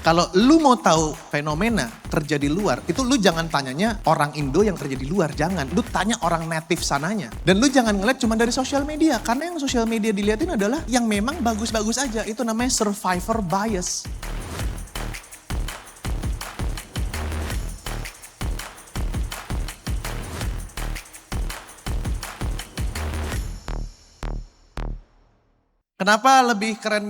Kalau lu mau tahu fenomena kerja di luar, itu lu jangan tanyanya orang Indo yang kerja di luar, jangan. Lu tanya orang native sananya. Dan lu jangan ngeliat cuma dari sosial media, karena yang sosial media dilihatin adalah yang memang bagus-bagus aja. Itu namanya survivor bias. Kenapa lebih keren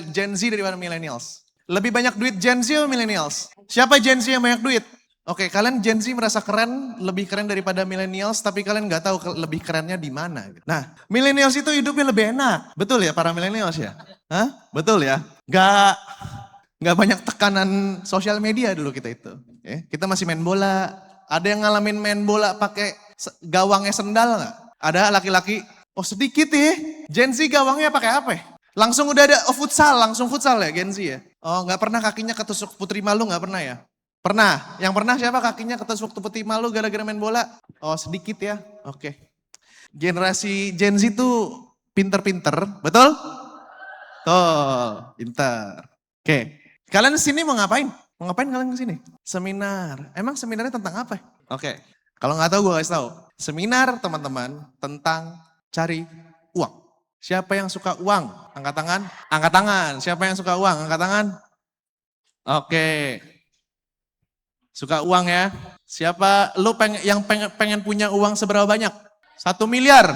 Gen Z daripada millennials? Lebih banyak duit Gen Z atau millennials? Siapa Gen Z yang banyak duit? Oke, kalian Gen Z merasa keren, lebih keren daripada millennials, tapi kalian nggak tahu lebih kerennya di mana. Nah, millennials itu hidupnya lebih enak. Betul ya para millennials ya? Hah? Betul ya? Nggak banyak tekanan sosial media dulu kita itu. Kita masih main bola. Ada yang ngalamin main bola pakai gawangnya sendal nggak? Ada laki-laki, oh sedikit ya. Gen Z gawangnya pakai apa ya? Langsung udah ada langsung futsal ya Gen Z ya? Oh nggak pernah kakinya ketusuk putri malu, nggak pernah ya? Pernah, yang pernah siapa kakinya ketusuk putri malu gara-gara main bola? Oh sedikit ya, oke. Generasi Gen Z tuh pinter-pinter, betul? Tuh, pinter. Oke, kalian sini mau ngapain? Mau ngapain kalian kesini? Seminar, emang seminarnya tentang apa? Oke, kalau nggak tahu gue kasih tahu. Seminar teman-teman tentang cari uang. Siapa yang suka uang? Angkat tangan. Angkat tangan. Siapa yang suka uang? Angkat tangan. Oke. Suka uang ya. Siapa lu yang pengen punya uang seberapa banyak? 1 miliar.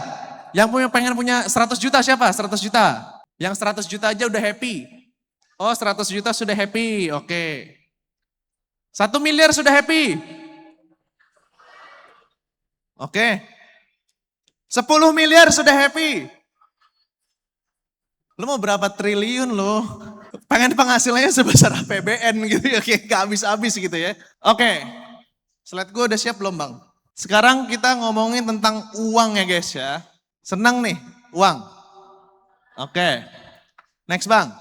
Yang pengen punya 100 juta siapa? 100 juta. Yang 100 juta aja udah happy. Oh 100 juta sudah happy. Oke. 1 miliar sudah happy. Oke. 10 miliar sudah happy. Lu mau berapa triliun lu? Pengen penghasilannya sebesar APBN gitu ya, kayak gak habis-habis gitu ya. Oke, slide gue udah siap belum bang? Sekarang kita ngomongin tentang uang ya guys ya. Senang nih, uang. Oke, next bang.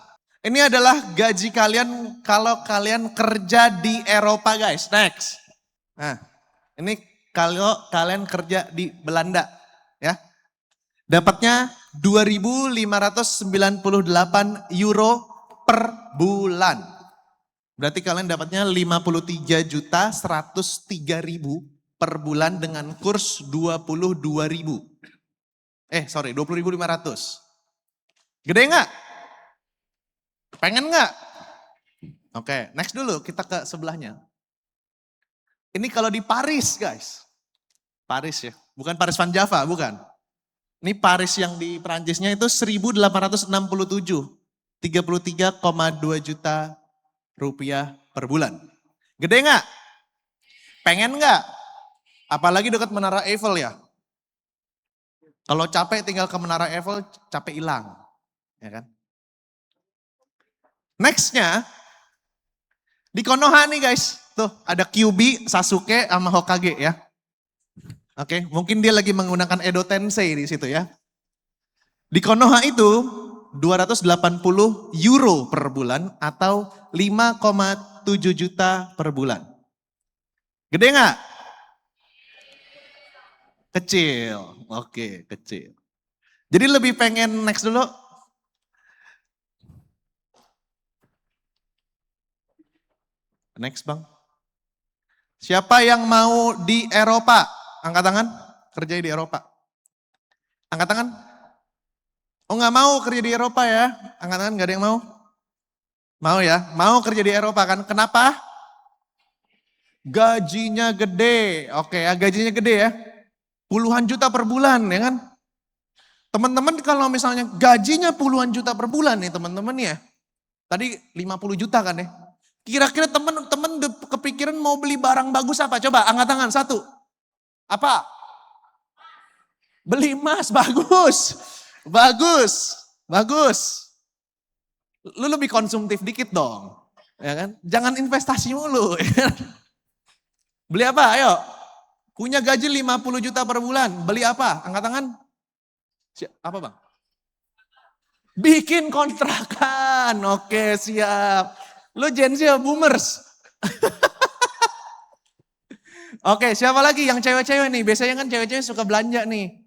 Ini adalah gaji kalian kalau kalian kerja di Eropa guys, next. Nah, ini kalau kalian kerja di Belanda ya. Dapatnya 2.598 euro per bulan. Berarti kalian dapatnya 53.103.000 per bulan dengan kurs 22.000. 20.500. Gede nggak? Pengen nggak? Oke, next dulu kita ke sebelahnya. Ini kalau di Paris guys. Paris ya, bukan Paris Van Java, bukan. Ini Paris yang di Perancisnya itu 1.867. 33,2 juta rupiah per bulan. Gede nggak? Pengen nggak? Apalagi dekat Menara Eiffel ya. Kalau capek tinggal ke Menara Eiffel, capek hilang. Ya kan? Nextnya, di Konoha nih guys. Tuh ada Kyuubi, Sasuke, sama Hokage ya. Oke, mungkin dia lagi menggunakan Edo Tensei di situ ya. Di Konoha itu 280 euro per bulan atau 5,7 juta per bulan. Gede nggak? Kecil. Oke, kecil. Jadi lebih pengen next dulu. Next bang. Siapa yang mau di Eropa? Angkat tangan. Kerja di Eropa. Angkat tangan. Oh nggak mau kerja di Eropa ya? Angkat tangan, nggak ada yang mau? Mau ya? Mau kerja di Eropa kan? Kenapa? Gajinya gede. Oke ya, gajinya gede ya. Puluhan juta per bulan ya kan? Teman-teman kalau misalnya gajinya puluhan juta per bulan nih teman-teman ya. Tadi 50 juta kan ya. Kira-kira teman-teman kepikiran mau beli barang bagus apa? Coba angkat tangan satu. Apa? Beli emas, bagus. Bagus, bagus. Lu lebih konsumtif dikit dong. Ya kan? Jangan investasi mulu. Beli apa? Ayo. Punya gaji 50 juta per bulan. Beli apa? Angkat tangan. Apa bang? Bikin kontrakan. Oke siap. Lu Gen Z ya boomers. Oke siapa lagi yang cewek-cewek nih? Biasanya kan cewek-cewek suka belanja nih.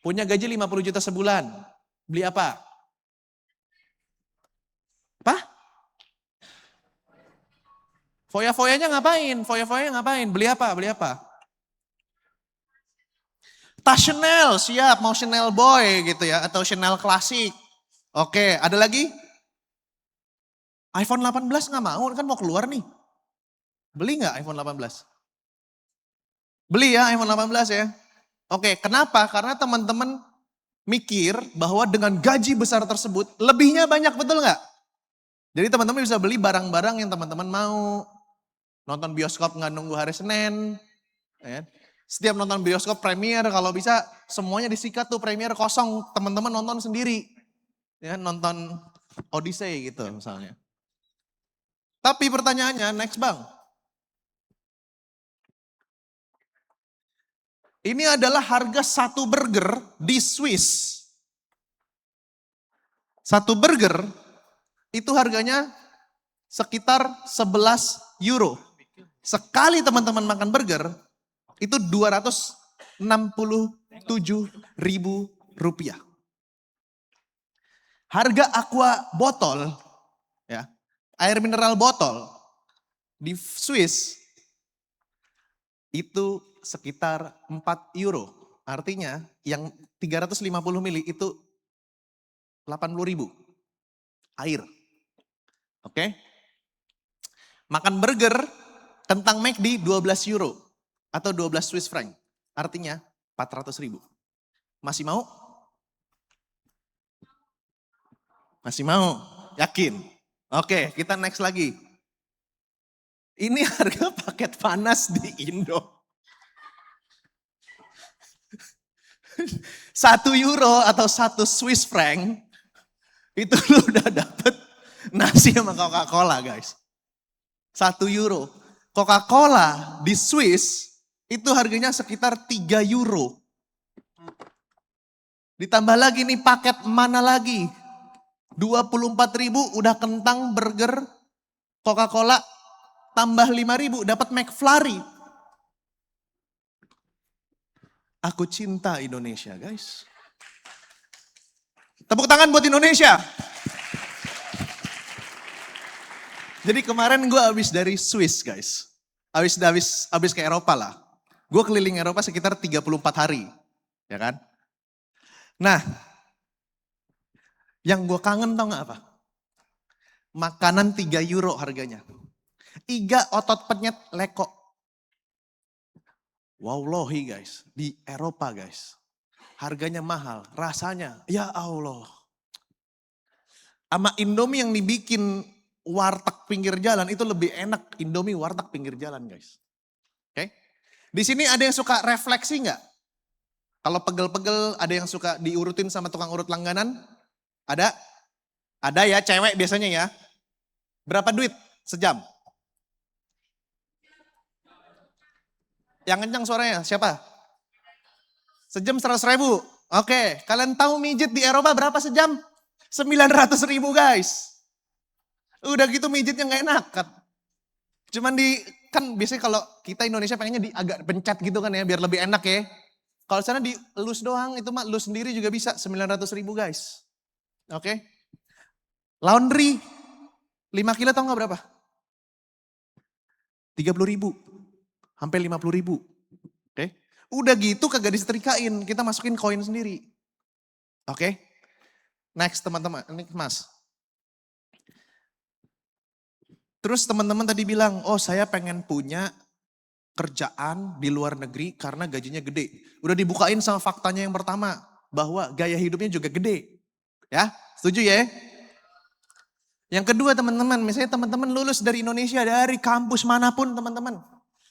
Punya gaji 50 juta sebulan. Beli apa? Apa? Foya-foyanya ngapain? Foya-foyanya ngapain? Beli apa? Beli apa? Tas Chanel, siap. Mau Chanel Boy gitu ya. Atau Chanel klasik. Oke, ada lagi? iPhone 18 nggak mau, kan mau keluar nih. Beli nggak iPhone 18? Beli ya iPhone 18 ya. Oke, kenapa? Karena teman-teman mikir bahwa dengan gaji besar tersebut, lebihnya banyak, betul nggak? Jadi teman-teman bisa beli barang-barang yang teman-teman mau. Nonton bioskop nggak nunggu hari Senin. Ya. Setiap nonton bioskop premier, kalau bisa semuanya disikat tuh premier kosong. Teman-teman nonton sendiri. Ya, nonton Odyssey gitu misalnya. Tapi pertanyaannya, next bang. Ini adalah harga satu burger di Swiss. Satu burger itu harganya sekitar 11 euro. Sekali teman-teman makan burger, itu 267.000 rupiah. Harga aqua botol, ya, air mineral botol di Swiss itu sekitar 4 euro. Artinya yang 350 mili itu 80.000 air. Oke. Makan burger kentang McD 12 euro atau 12 Swiss franc. Artinya 400.000. Masih mau? Masih mau? Yakin? Oke, kita next lagi. Ini harga paket panas di Indo. 1 euro atau 1 Swiss franc itu lu udah dapet nasi sama Coca-Cola guys. 1 euro. Coca-Cola di Swiss itu harganya sekitar 3 euro. Ditambah lagi nih paket mana lagi? 24.000 udah kentang, burger, Coca-Cola, tambah 5.000 dapat McFlurry. Aku cinta Indonesia guys. Tepuk tangan buat Indonesia. Jadi kemarin gue habis dari Swiss guys. Habis ke Eropa lah. Gue keliling Eropa sekitar 34 hari. Ya kan? Nah, yang gue kangen tau gak apa? Makanan 3 euro harganya. Iga otot penyet leko. Wallahi guys, di Eropa guys. Harganya mahal, rasanya ya Allah. Sama Indomie yang dibikin warteg pinggir jalan itu lebih enak Indomie warteg pinggir jalan guys. Oke. Di sini ada yang suka refleksi nggak? Kalau pegel-pegel ada yang suka diurutin sama tukang urut langganan? Ada? Ada ya, cewek biasanya ya. Berapa duit sejam? Yang kencang suaranya siapa? Sejam 100.000. Oke, kalian tahu mijit di Eropa berapa sejam? 900.000 guys. Udah gitu mijitnya gak enak kan. Cuman kan biasanya kalau kita Indonesia pengennya di agak pencet gitu kan ya, biar lebih enak ya. Kalau sana di elus doang, itu mah elus sendiri juga bisa 900.000 guys. Oke. Laundry, 5 kilo tau gak berapa? 30.000. Sampai 50.000. Oke. Udah gitu kagak disetrikain, kita masukin koin sendiri. Oke. Next teman-teman, ini Mas. Terus teman-teman tadi bilang, oh saya pengen punya kerjaan di luar negeri karena gajinya gede. Udah dibukain sama faktanya yang pertama, bahwa gaya hidupnya juga gede. Ya, setuju ya? Yang kedua teman-teman, misalnya teman-teman lulus dari Indonesia, dari kampus manapun teman-teman.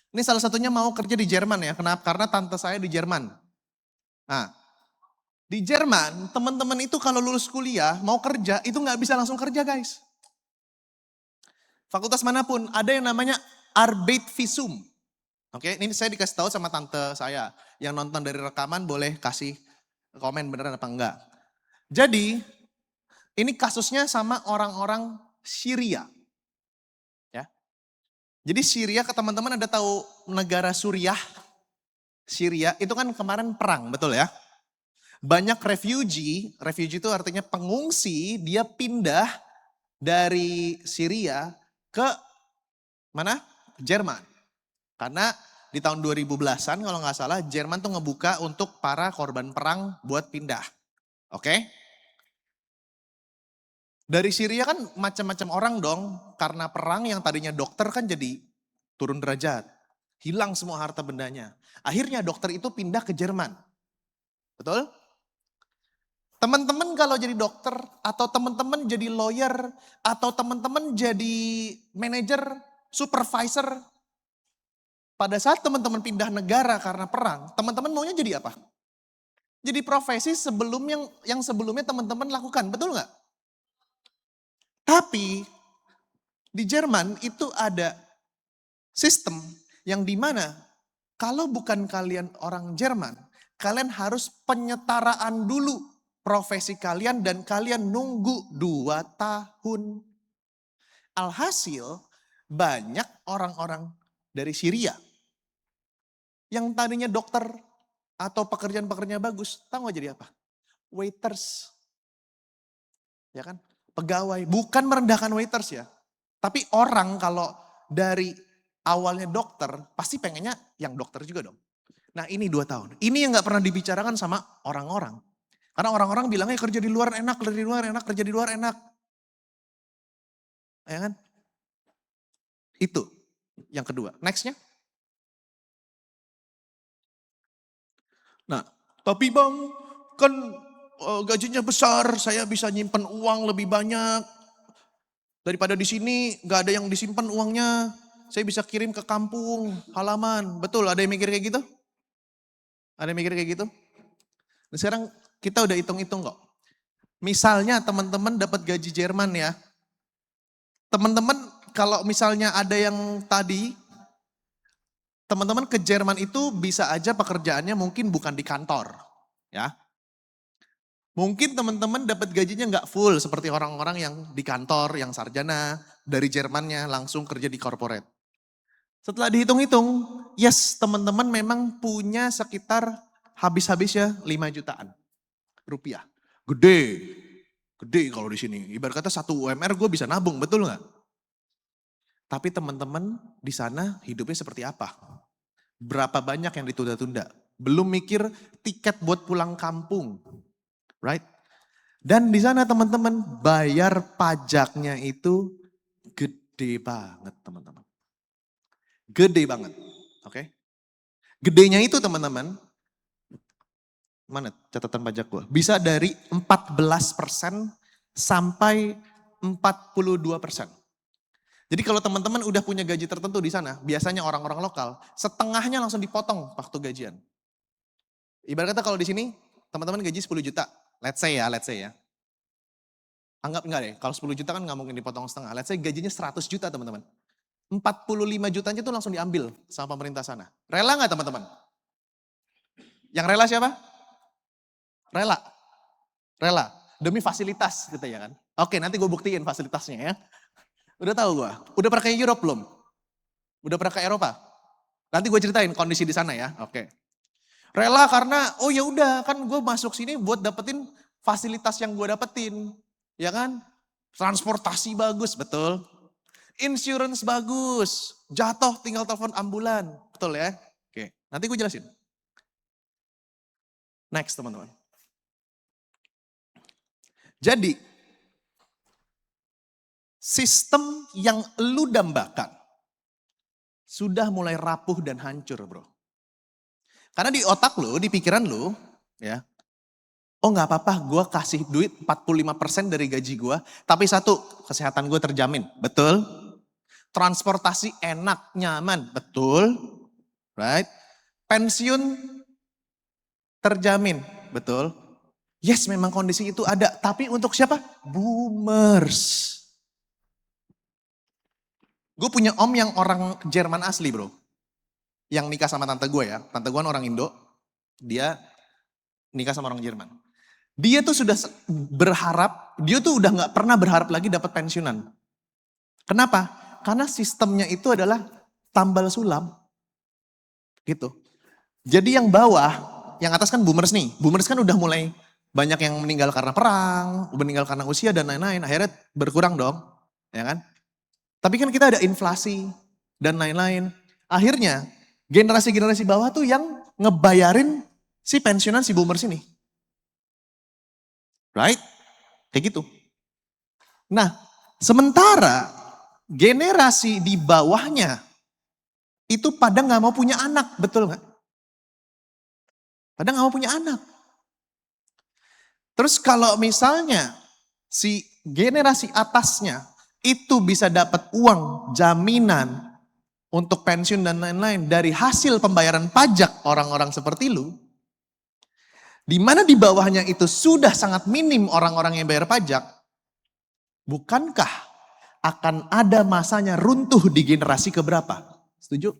Ini salah satunya mau kerja di Jerman ya, kenapa? Karena tante saya di Jerman. Nah, di Jerman teman-teman itu kalau lulus kuliah, mau kerja, itu gak bisa langsung kerja guys. Fakultas manapun ada yang namanya Arbeitsvisum. Oke, ini saya dikasih tahu sama tante saya. Yang nonton dari rekaman boleh kasih komen beneran apa enggak. Jadi, ini kasusnya sama orang-orang Syria. Ya. Jadi Syria, ke teman-teman ada tahu negara Suriah? Syria itu kan kemarin perang, betul ya? Banyak refugee itu artinya pengungsi, dia pindah dari Syria ke mana? Jerman. Karena di tahun 2010-an kalau nggak salah, Jerman tuh ngebuka untuk para korban perang buat pindah. Oke? Dari Syria kan macam-macam orang dong, karena perang yang tadinya dokter kan jadi turun derajat. Hilang semua harta bendanya. Akhirnya dokter itu pindah ke Jerman. Betul? Teman-teman kalau jadi dokter, atau teman-teman jadi lawyer, atau teman-teman jadi manajer, supervisor, pada saat teman-teman pindah negara karena perang, teman-teman maunya jadi apa? Jadi profesi sebelum yang sebelumnya teman-teman lakukan, betul nggak? Tapi di Jerman itu ada sistem yang dimana kalau bukan kalian orang Jerman, kalian harus penyetaraan dulu profesi kalian dan kalian nunggu 2 tahun. Alhasil banyak orang-orang dari Syria yang tadinya dokter atau pekerjaan-pekerjaan bagus, tahu gak jadi apa? Waiters. Ya kan? Pegawai, bukan merendahkan waiters ya. Tapi orang kalau dari awalnya dokter, pasti pengennya yang dokter juga dong. Nah ini 2 tahun. Ini yang gak pernah dibicarakan sama orang-orang. Karena orang-orang bilangnya kerja di luar enak, kerja di luar enak, kerja di luar enak. Ya kan? Itu yang kedua. Nextnya. Nah, tapi bang, kan gajinya besar, saya bisa nyimpen uang lebih banyak. Daripada di sini gak ada yang disimpan uangnya. Saya bisa kirim ke kampung, halaman. Betul, ada yang mikir kayak gitu? Ada yang mikir kayak gitu? Nah, sekarang kita udah hitung-hitung kok. Misalnya teman-teman dapat gaji Jerman ya. Teman-teman kalau misalnya ada yang tadi, teman-teman ke Jerman itu bisa aja pekerjaannya mungkin bukan di kantor. Ya. Mungkin teman-teman dapat gajinya nggak full seperti orang-orang yang di kantor, yang sarjana, dari Jermannya langsung kerja di corporate. Setelah dihitung-hitung, yes teman-teman memang punya sekitar habis-habisnya 5 jutaan rupiah. Gede, gede kalau di sini. Ibarat kata 1 UMR gue bisa nabung, betul nggak? Tapi teman-teman di sana hidupnya seperti apa? Berapa banyak yang ditunda-tunda? Belum mikir tiket buat pulang kampung, right? Dan di sana teman-teman bayar pajaknya itu gede banget teman-teman. Gede banget, oke? Gedenya itu teman-teman, mana catatan pajak gue? Bisa dari 14% sampai 42%. Jadi kalau teman-teman udah punya gaji tertentu di sana, biasanya orang-orang lokal, setengahnya langsung dipotong waktu gajian. Ibarat kata kalau di sini, teman-teman gaji 10 juta, let's say ya. Anggap enggak deh, kalau 10 juta kan nggak mungkin dipotong setengah. Let's say gajinya 100 juta teman-teman. 45 jutanya itu langsung diambil sama pemerintah sana. Rela nggak teman-teman? Yang rela siapa? Rela. Rela. Demi fasilitas gitu ya kan. Oke nanti gue buktiin fasilitasnya ya. Udah tahu gue? Udah pernah ke Europe belum? Udah pernah ke Eropa? Nanti gue ceritain kondisi di sana ya. Oke. Rela karena oh ya udah kan gue masuk sini buat dapetin fasilitas yang gue dapetin. Ya kan? Transportasi bagus, betul. Insurance bagus. Jatuh tinggal telepon ambulan. Betul ya? Oke, nanti gue jelasin. Next teman-teman. Jadi, sistem yang lu dambakan sudah mulai rapuh dan hancur bro. Karena di otak lu, di pikiran lu, ya, oh gak apa-apa gue kasih duit 45% dari gaji gue, tapi satu, kesehatan gue terjamin, betul? Transportasi enak, nyaman, betul? Right? Pensiun terjamin, betul? Yes memang kondisi itu ada, tapi untuk siapa? Boomers. Gue punya om yang orang Jerman asli bro. Yang nikah sama tante gue ya, tante gue kan orang Indo, dia nikah sama orang Jerman. Dia tuh sudah berharap, dia tuh udah gak pernah berharap lagi dapat pensiunan. Kenapa? Karena sistemnya itu adalah tambal sulam. Gitu. Jadi yang bawah, yang atas kan boomers nih. Boomers kan udah mulai banyak yang meninggal karena perang, meninggal karena usia dan lain-lain. Akhirnya berkurang dong, ya kan? Tapi kan kita ada inflasi, dan lain-lain. Akhirnya generasi-generasi bawah tuh yang ngebayarin si pensiunan si boomers ini. Right? Kayak gitu. Nah, sementara generasi di bawahnya itu pada nggak mau punya anak, betul nggak? Pada nggak mau punya anak. Terus kalau misalnya si generasi atasnya itu bisa dapat uang jaminan untuk pensiun dan lain-lain dari hasil pembayaran pajak orang-orang seperti lu, di mana di bawahnya itu sudah sangat minim orang-orang yang bayar pajak, bukankah akan ada masanya runtuh di generasi keberapa? Setuju?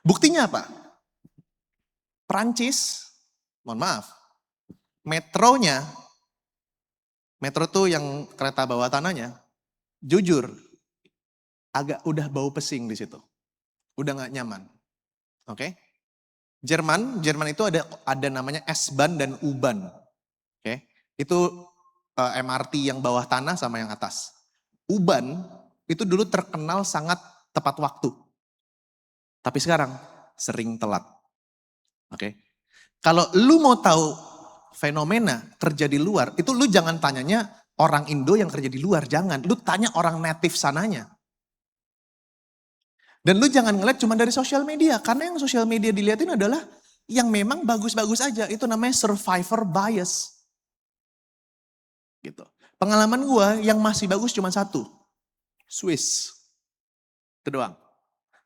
Buktinya apa? Prancis, mohon maaf, metronya, metro tuh yang kereta bawah tanahnya, jujur, agak udah bau pesing di situ. Udah nggak nyaman. Oke? Jerman itu ada namanya S-Bahn dan U-Bahn. Oke? Itu MRT yang bawah tanah sama yang atas. U-Bahn itu dulu terkenal sangat tepat waktu. Tapi sekarang sering telat. Oke? Kalau lu mau tahu fenomena kerja di luar, itu lu jangan tanyanya orang Indo yang kerja di luar, jangan. Lu tanya orang native sananya. Dan lu jangan ngeliat cuma dari sosial media, karena yang sosial media dilihatin adalah yang memang bagus-bagus aja. Itu namanya survivor bias. Gitu. Pengalaman gua yang masih bagus cuma satu, Swiss. Itu doang.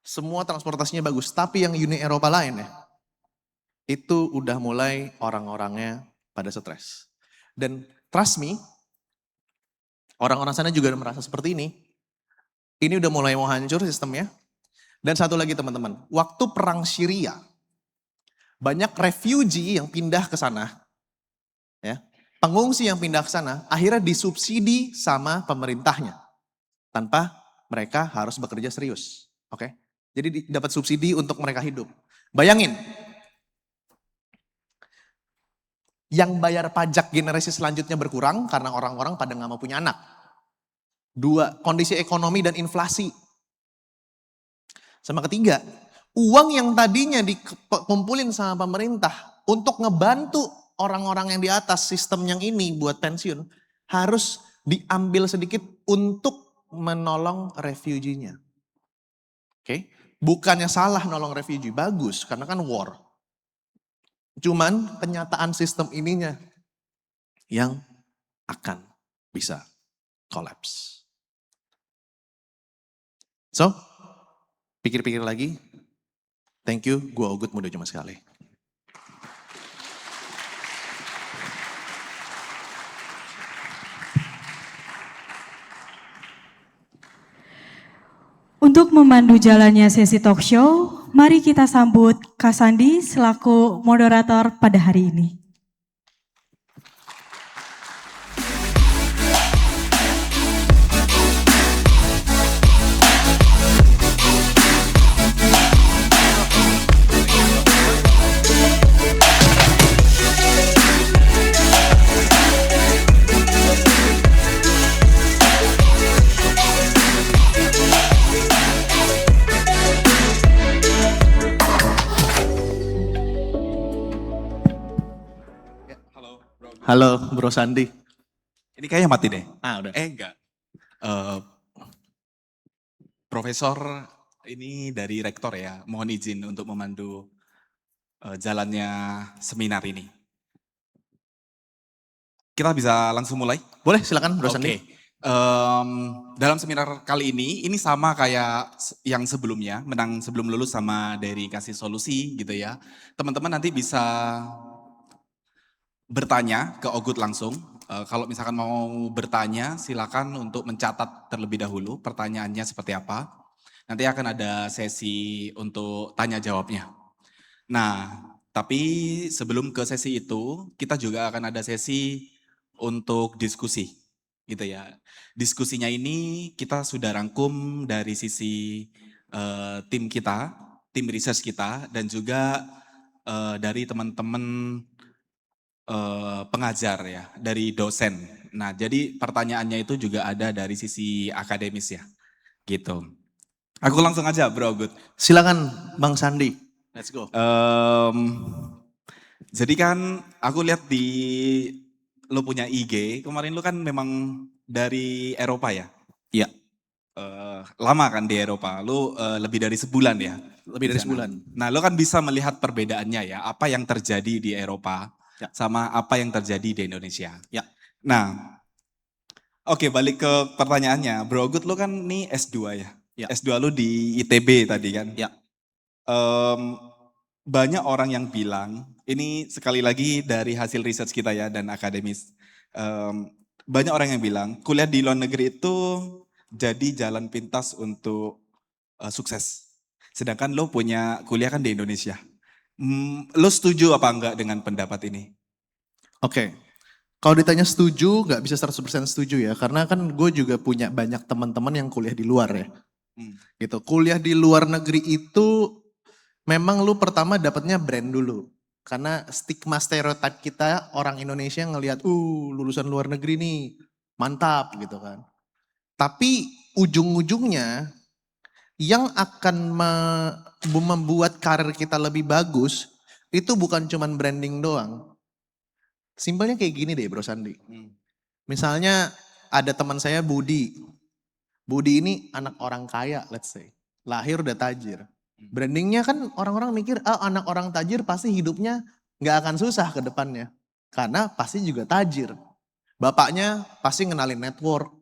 Semua transportasinya bagus, tapi yang Uni Eropa lain ya, itu udah mulai orang-orangnya pada stres. Dan trust me, orang-orang sana juga udah merasa seperti ini. Ini udah mulai mau hancur sistemnya. Dan satu lagi teman-teman, waktu perang Syria, banyak refugee yang pindah ke sana. Ya, pengungsi yang pindah ke sana, akhirnya disubsidi sama pemerintahnya. Tanpa mereka harus bekerja serius. Oke? Jadi dapat subsidi untuk mereka hidup. Bayangin, yang bayar pajak generasi selanjutnya berkurang karena orang-orang pada nggak mau punya anak. Dua, kondisi ekonomi dan inflasi. Sama ketiga, uang yang tadinya dikumpulin sama pemerintah untuk ngebantu orang-orang yang di atas sistem yang ini buat pensiun, harus diambil sedikit untuk menolong refugee-nya. Oke? Bukannya salah nolong refugee, bagus karena kan war. Cuman kenyataan sistem ininya yang akan bisa collapse. So, pikir-pikir lagi. Thank you, gua Ogut muda cuma sekali. Untuk memandu jalannya sesi talk show, mari kita sambut Kak Sandi selaku moderator pada hari ini. Halo Bro Sandi. Ini kayaknya mati deh. Udah. Enggak. Profesor ini dari rektor ya, mohon izin untuk memandu jalannya seminar ini. Kita bisa langsung mulai? Boleh silakan Bro Sandi. Oke. Dalam seminar kali ini sama kayak yang sebelumnya, menang sebelum lulus sama dari kasih solusi gitu ya. Teman-teman nanti bisa bertanya ke Ogut langsung. Kalau misalkan mau bertanya, silakan untuk mencatat terlebih dahulu pertanyaannya seperti apa. Nanti akan ada sesi untuk tanya jawabnya. Nah, tapi sebelum ke sesi itu, kita juga akan ada sesi untuk diskusi, gitu ya. Diskusinya ini kita sudah rangkum dari sisi tim kita, tim research kita, dan juga dari teman-teman pengajar ya, dari dosen. Nah, jadi pertanyaannya itu juga ada dari sisi akademis ya, gitu. Aku langsung aja Bro Good. Silakan Bang Sandi. Let's go. Jadi kan aku lihat di lo punya IG, kemarin lo kan memang dari Eropa ya? Iya, Lama kan di Eropa, lo lebih dari sebulan ya? lebih di dari sana. sebulan. Nah lo kan bisa melihat perbedaannya ya, apa yang terjadi di Eropa Ya. sama apa yang terjadi di Indonesia. Ya. Nah, oke balik ke pertanyaannya, Bro Good lo kan nih S2 ya? Ya. S2 lo di ITB tadi kan? Ya. Banyak orang yang bilang, ini sekali lagi dari hasil research kita ya dan akademis, banyak orang yang bilang kuliah di luar negeri itu jadi jalan pintas untuk sukses. Sedangkan lo punya kuliah kan di Indonesia. Lo setuju apa enggak dengan pendapat ini? Oke. Kalau ditanya setuju, nggak bisa 100% setuju ya. Karena kan gue juga punya banyak teman-teman yang kuliah di luar ya. Gitu. Kuliah di luar negeri itu memang lu pertama dapatnya brand dulu. Karena stigma stereotip kita orang Indonesia ngelihat, lulusan luar negeri nih mantap gitu kan. Tapi ujung-ujungnya yang akan membuat karir kita lebih bagus itu bukan cuman branding doang. Simpelnya kayak gini deh Bro Sandi. Misalnya ada teman saya Budi. Budi ini anak orang kaya let's say. Lahir udah tajir. Brandingnya kan orang-orang mikir, anak orang tajir pasti hidupnya gak akan susah ke depannya. Karena pasti juga tajir. Bapaknya pasti ngenalin network.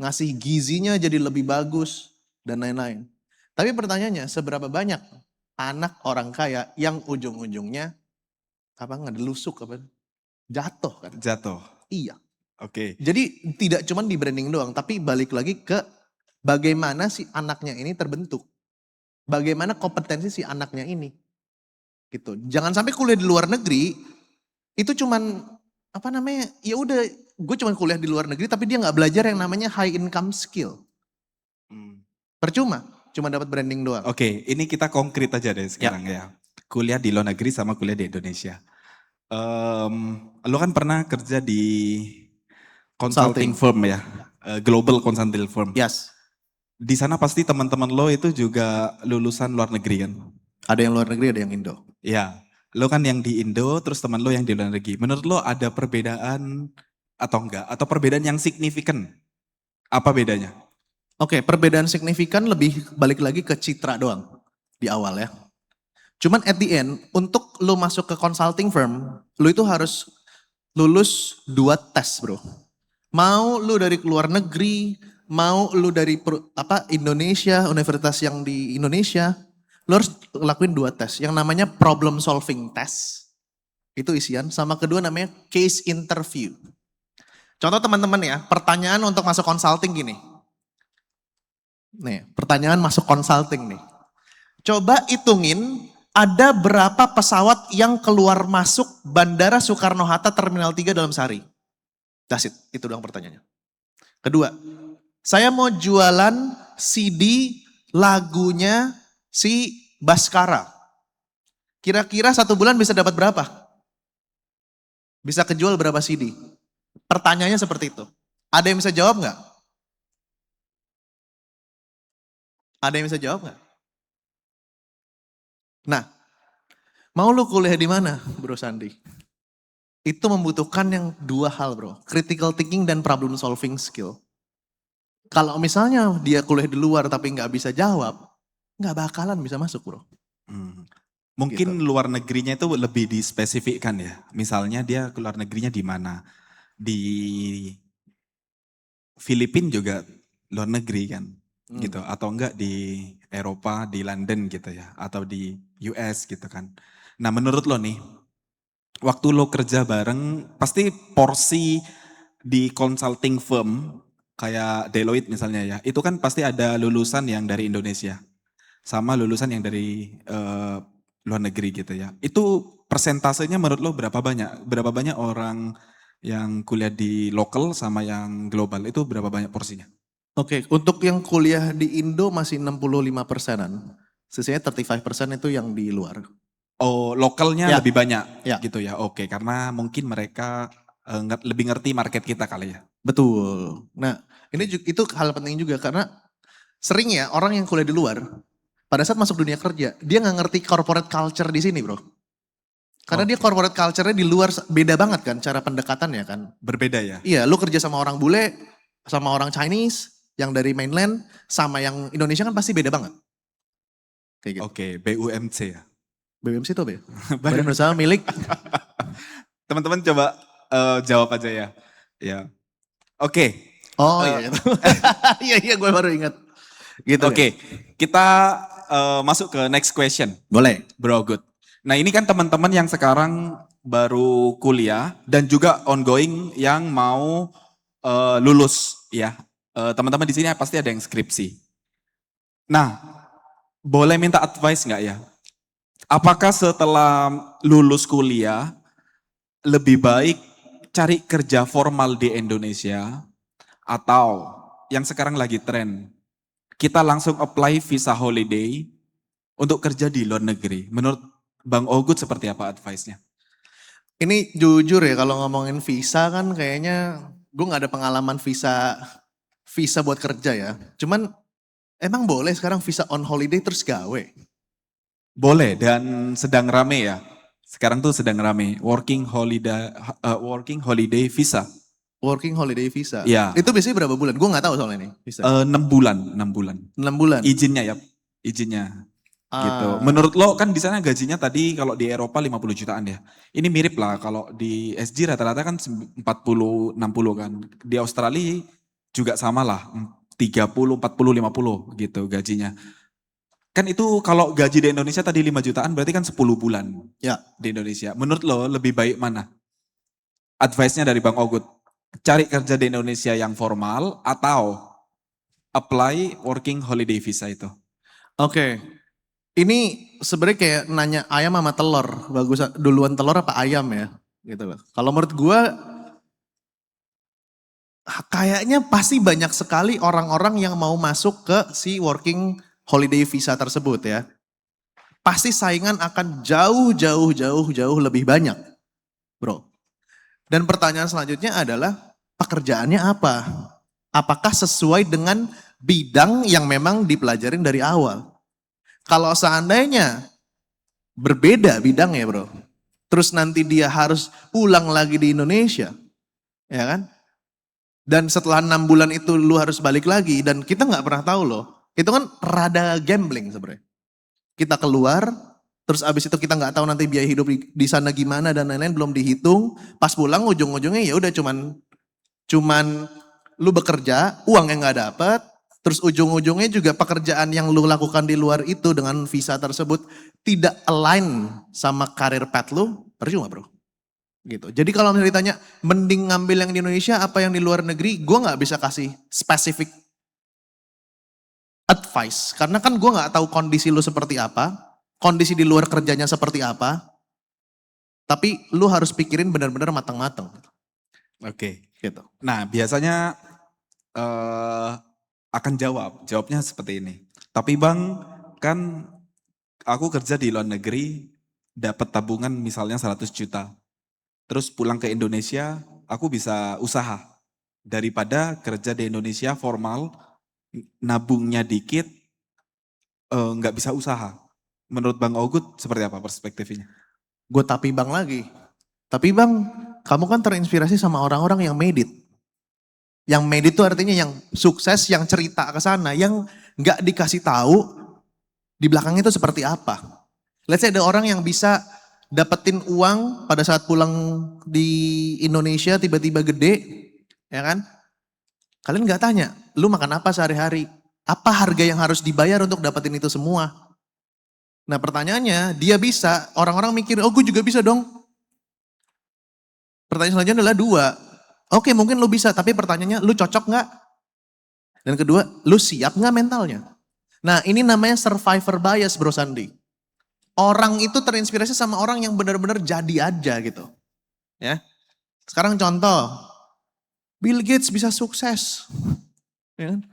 Ngasih gizinya jadi lebih bagus. Dan lain-lain. Tapi pertanyaannya seberapa banyak anak orang kaya yang ujung-ujungnya ngedelusuk apa jatuh kan? Jatuh. Iya. Oke. Jadi tidak cuma di branding doang, tapi balik lagi ke bagaimana si anaknya ini terbentuk. Bagaimana kompetensi si anaknya ini. Gitu. Jangan sampai kuliah di luar negeri itu cuman ya udah gue cuman kuliah di luar negeri tapi dia nggak belajar yang namanya high income skill. Percuma, cuma dapat branding doang. Oke, ini kita konkret aja deh sekarang ya. Kuliah di luar negeri sama kuliah di Indonesia. Lo kan pernah kerja di consulting firm ya, global consulting firm. Yes. Di sana pasti teman-teman lo itu juga lulusan luar negeri kan? Ada yang luar negeri, ada yang Indo. Ya, lo kan yang di Indo, terus teman lo yang di luar negeri. Menurut lo ada perbedaan atau enggak? Atau perbedaan yang signifikan? Apa bedanya? Oke, perbedaan signifikan lebih balik lagi ke citra doang di awal ya. Cuman at the end, untuk lo masuk ke consulting firm, lo itu harus lulus 2 tes bro. Mau lo dari luar negeri, mau lo dari Indonesia, universitas yang di Indonesia, lo harus lakuin 2 tes. Yang namanya problem solving test, itu isian. Sama kedua namanya case interview. Contoh teman-teman ya, pertanyaan untuk masuk consulting gini. Nih, pertanyaan masuk consulting nih. Coba hitungin ada berapa pesawat yang keluar masuk Bandara Soekarno-Hatta Terminal 3 dalam sehari. That's it, itu doang pertanyaannya. Kedua, saya mau jualan CD lagunya si Baskara. Kira-kira 1 bulan bisa dapat berapa? Bisa kejual berapa CD? Pertanyaannya seperti itu. Ada yang bisa jawab nggak? Ada yang bisa jawab nggak? Nah, mau lu kuliah di mana, Bro Sandi? Itu membutuhkan yang 2 hal, Bro. Critical thinking dan problem solving skill. Kalau misalnya dia kuliah di luar tapi nggak bisa jawab, nggak bakalan bisa masuk, Bro. Mungkin Gitu. luar negerinya itu lebih dispesifikkan ya. Misalnya dia keluar negerinya di mana? Di Filipina juga luar negeri kan, gitu. Atau enggak di Eropa, di London gitu ya, atau di US gitu kan. Nah menurut lo nih, waktu lo kerja bareng, pasti porsi di consulting firm kayak Deloitte misalnya ya, itu kan pasti ada lulusan yang dari Indonesia, sama lulusan yang dari luar negeri gitu ya. Itu persentasenya menurut lo berapa banyak? Berapa banyak orang yang kuliah di lokal sama yang global itu berapa banyak porsinya? Oke, untuk yang kuliah di Indo masih 65%-an. Sisanya 35% itu yang di luar. Oh, lokalnya Ya. lebih banyak Ya. gitu ya. Oke, karena mungkin mereka lebih ngerti market kita kali ya. Betul. Nah, ini itu hal penting juga karena Sering ya orang yang kuliah di luar, pada saat masuk dunia kerja, dia nggak ngerti corporate culture di sini bro. Karena dia corporate culture-nya di luar beda banget kan cara pendekatannya kan. Berbeda ya? Iya, lu kerja sama orang bule, sama orang Chinese, yang dari mainland, sama yang Indonesia kan pasti beda banget. Kayak gitu. Oke, BUMC ya. BBMC itu apa ya? Badan Usaha Milik. Teman-teman coba jawab aja ya. Ya. Oke. Oh iya. Iya, iya gue baru ingat. Gitu. Oke, kita masuk ke next question. Boleh. Bro Good. Nah ini kan teman-teman yang sekarang baru kuliah dan juga ongoing yang mau lulus ya. Teman-teman di sini pasti ada yang skripsi. Nah, boleh minta advice nggak ya? Apakah setelah lulus kuliah lebih baik cari kerja formal di Indonesia atau yang sekarang lagi tren kita langsung apply visa holiday untuk kerja di luar negeri? Menurut Bang Ogut seperti apa advice-nya? Ini jujur ya kalau ngomongin visa kan kayaknya gue gak ada pengalaman visa buat kerja ya. Cuman emang boleh sekarang visa on holiday terus gawe? Boleh dan sedang rame ya. Sekarang tuh sedang rame working holiday visa. Working holiday visa. Iya. Itu biasanya berapa bulan? Gue gak tahu soal ini. Visa. 6 bulan, 6 bulan. 6 bulan. Izinnya ya, izinnya. Gitu. Menurut lo kan di sana gajinya tadi kalau di Eropa 50 jutaan ya. Ini mirip lah kalau di SG rata-rata kan 40 60 kan. Di Australia juga sama lah 30 40 50 gitu gajinya. Kan itu kalau gaji di Indonesia tadi 5 jutaan berarti kan 10 bulan. Ya. Di Indonesia. Menurut lo lebih baik mana? Advice-nya dari Bang Ogut. Cari kerja di Indonesia yang formal atau apply working holiday visa itu? Oke. Ini sebenarnya kayak nanya ayam sama telur. Bagus duluan telur apa ayam ya? Gitu loh. Kalau menurut gue kayaknya pasti banyak sekali orang-orang yang mau masuk ke si working holiday visa tersebut ya. Pasti saingan akan jauh lebih banyak, bro. Dan pertanyaan selanjutnya adalah pekerjaannya apa? Apakah sesuai dengan bidang yang memang dipelajarin dari awal? Kalau seandainya berbeda bidangnya bro, terus nanti dia harus ulang lagi di Indonesia, ya kan? Dan setelah 6 bulan itu lu harus balik lagi dan kita nggak pernah tahu loh. Itu kan rada gambling sebenarnya. Kita keluar, terus abis itu kita nggak tahu nanti biaya hidup di sana gimana dan lain-lain belum dihitung. Pas pulang ujung-ujungnya ya udah cuman lu bekerja, uang yang nggak dapet, terus ujung-ujungnya juga pekerjaan yang lu lakukan di luar itu dengan visa tersebut tidak align sama karir path lu, percuma bro. Gitu. Jadi kalau misalnya ditanya mending ngambil yang di Indonesia apa yang di luar negeri, gue nggak bisa kasih spesifik advice karena kan gue nggak tahu kondisi lu seperti apa, kondisi di luar kerjanya seperti apa. Tapi lu harus pikirin benar-benar matang-matang. Oke. Gitu. Nah biasanya akan jawabnya seperti ini. Tapi Bang, kan aku kerja di luar negeri, dapat tabungan misalnya 100 juta. Terus pulang ke Indonesia, aku bisa usaha. Daripada kerja di Indonesia formal, nabungnya dikit, nggak bisa usaha. Menurut Bang Ogut seperti apa perspektifnya? Gue tapi bang lagi. Tapi bang, kamu kan terinspirasi sama orang-orang yang made it. Yang made it itu artinya yang sukses, yang cerita ke sana, yang nggak dikasih tahu di belakangnya itu seperti apa. Let's say ada orang yang bisa dapetin uang pada saat pulang di Indonesia tiba-tiba gede, ya kan? Kalian nggak tanya, lu makan apa sehari-hari? Apa harga yang harus dibayar untuk dapetin itu semua? Nah pertanyaannya, dia bisa, orang-orang mikir, oh gue juga bisa dong. Pertanyaan selanjutnya adalah 2. Oke mungkin lu bisa, tapi pertanyaannya lu cocok nggak? Dan kedua, lu siap nggak mentalnya? Nah ini namanya survivor bias bro Sandi. Orang itu terinspirasi sama orang yang benar-benar jadi aja gitu. Ya. Sekarang contoh, Bill Gates bisa sukses. Ya kan?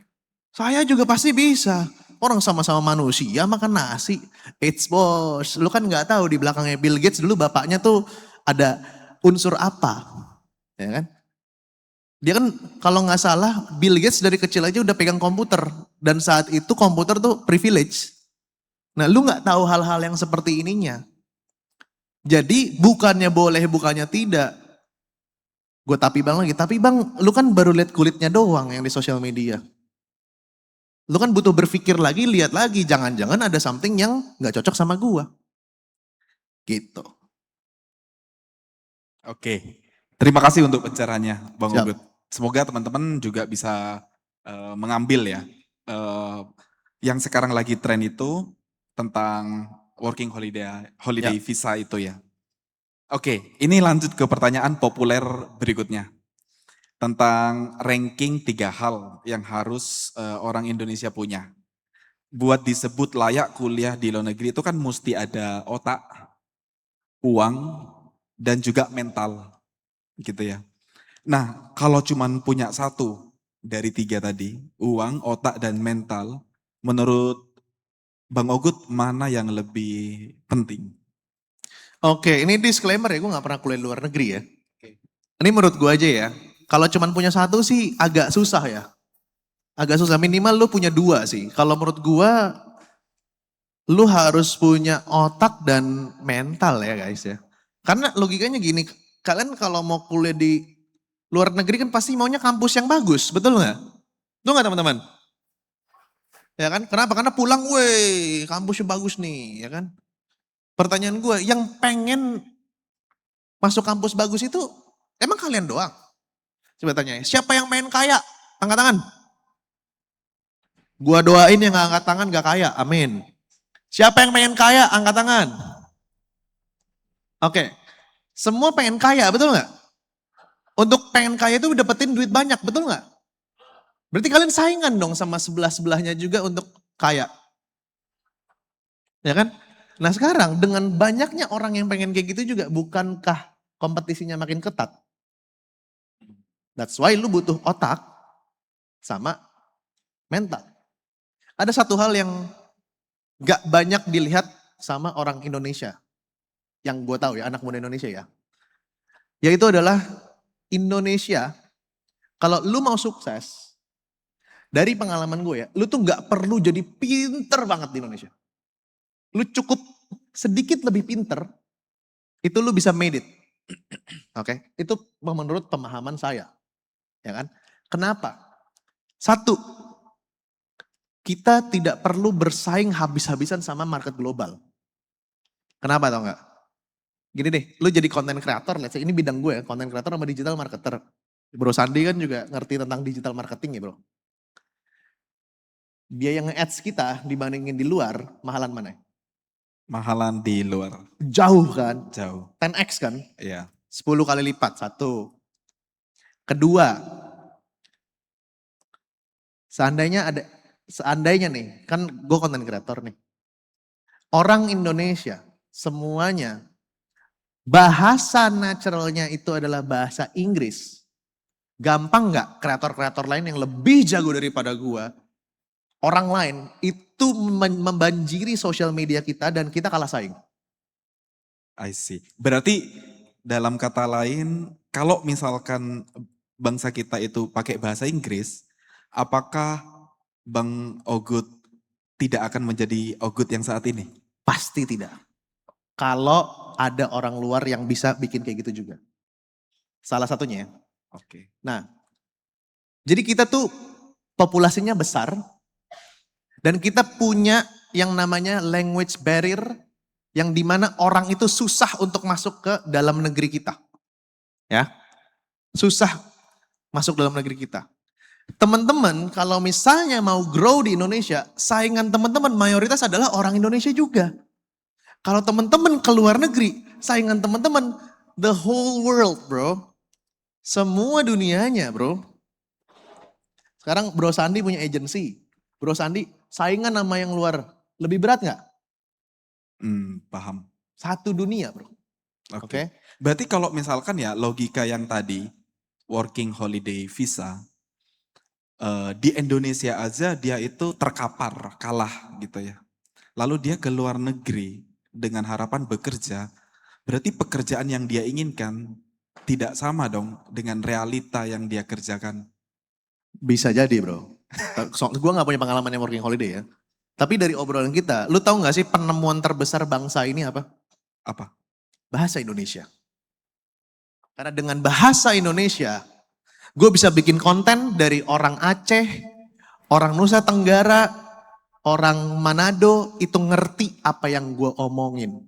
Saya juga pasti bisa. Orang sama-sama manusia makan nasi. It's bos, lu kan nggak tahu di belakangnya Bill Gates dulu bapaknya tuh ada unsur apa. Ya kan? Dia kan kalau nggak salah Bill Gates dari kecil aja udah pegang komputer. Dan saat itu komputer tuh privilege. Nah lu nggak tahu hal-hal yang seperti ininya. Jadi bukannya boleh, bukannya tidak. Gue tapi bang lagi, tapi bang lu kan baru lihat kulitnya doang yang di sosial media. Lu kan butuh berpikir lagi, lihat lagi. Jangan-jangan ada something yang nggak cocok sama gua. Gitu. Oke. Terima kasih untuk pencerahannya, Bang Siap. Ugut. Semoga teman-teman juga bisa mengambil ya. Yang sekarang lagi tren itu tentang working holiday Ya. visa itu ya. Oke, ini lanjut ke pertanyaan populer berikutnya. Tentang ranking 3 hal yang harus orang Indonesia punya. Buat disebut layak kuliah di luar negeri itu kan mesti ada otak, uang, dan juga mental gitu ya. Nah, kalau cuman punya satu dari 3 tadi, uang, otak, dan mental, menurut Bang Ogut mana yang lebih penting? Oke, ini disclaimer ya, gue gak pernah kuliah di luar negeri ya. Oke. Ini menurut gue aja ya. Kalau cuman punya satu sih agak susah ya. Agak susah, minimal lu punya 2 sih. Kalau menurut gue, lu harus punya otak dan mental ya guys ya. Karena logikanya gini, kalian kalau mau kuliah di luar negeri kan pasti maunya kampus yang bagus, betul nggak? Betul nggak teman-teman? Ya kan? Kenapa? Karena pulang, weh, kampusnya bagus nih, ya kan? Pertanyaan gue, yang pengen masuk kampus bagus itu emang kalian doang? Coba tanya, siapa yang pengen kaya? Angkat tangan. Gua doain yang gak angkat tangan gak kaya, amin. Siapa yang pengen kaya? Angkat tangan. Oke, semua pengen kaya, betul nggak? Untuk pengen kaya itu dapetin duit banyak, betul nggak? Berarti kalian saingan dong sama sebelah-sebelahnya juga untuk kaya. Ya kan? Nah sekarang dengan banyaknya orang yang pengen kayak gitu juga, bukankah kompetisinya makin ketat? That's why lu butuh otak sama mental. Ada satu hal yang gak banyak dilihat sama orang Indonesia. Yang gue tahu ya, anak muda Indonesia ya. Yaitu adalah Indonesia, kalau lu mau sukses, dari pengalaman gue ya, lu tuh gak perlu jadi pinter banget di Indonesia. Lu cukup sedikit lebih pinter, itu lu bisa made it. Oke, itu menurut pemahaman saya. Ya kan? Kenapa? Satu, kita tidak perlu bersaing habis-habisan sama market global. Kenapa tau nggak? Gini deh, lu jadi content creator, let's say ini bidang gue ya, content creator sama digital marketer. Bro Sandi kan juga ngerti tentang digital marketing ya bro. Biaya nge-ads kita dibandingin di luar, mahalan mana? Mahalan di luar, Jauh kan? jauh. 10x kan? Ya. 10 kali lipat, satu. Kedua, seandainya nih, kan gue content creator nih. Orang Indonesia semuanya bahasa naturalnya itu adalah bahasa Inggris. Gampang nggak kreator-kreator lain yang lebih jago daripada gua, orang lain itu membanjiri sosial media kita dan kita kalah saing. I see. Berarti dalam kata lain, kalau misalkan bangsa kita itu pakai bahasa Inggris, apakah Bang Ogut tidak akan menjadi Ogut yang saat ini? Pasti tidak. Kalau ada orang luar yang bisa bikin kayak gitu juga. Salah satunya ya. Oke. Nah, jadi kita tuh populasinya besar dan kita punya yang namanya language barrier yang dimana orang itu susah untuk masuk ke dalam negeri kita. Ya, susah masuk dalam negeri kita. Teman-teman kalau misalnya mau grow di Indonesia, saingan teman-teman mayoritas adalah orang Indonesia juga. Kalau teman-teman ke luar negeri, saingan teman-teman the whole world bro. Semua dunianya bro. Sekarang Bro Sandi punya agency. Bro Sandi saingan sama yang luar. Lebih berat gak? Paham. Satu dunia bro. Oke. Berarti kalau misalkan ya logika yang tadi, working holiday visa, di Indonesia aja dia itu terkapar, kalah gitu ya. Lalu dia ke luar negeri dengan harapan bekerja, berarti pekerjaan yang dia inginkan tidak sama dong dengan realita yang dia kerjakan. Bisa jadi bro. Gue gak punya pengalaman yang working holiday ya. Tapi dari obrolan kita, lu tahu gak sih penemuan terbesar bangsa ini apa? Apa? Bahasa Indonesia. Karena dengan bahasa Indonesia, gue bisa bikin konten dari orang Aceh, orang Nusa Tenggara, orang Manado, itu ngerti apa yang gue omongin.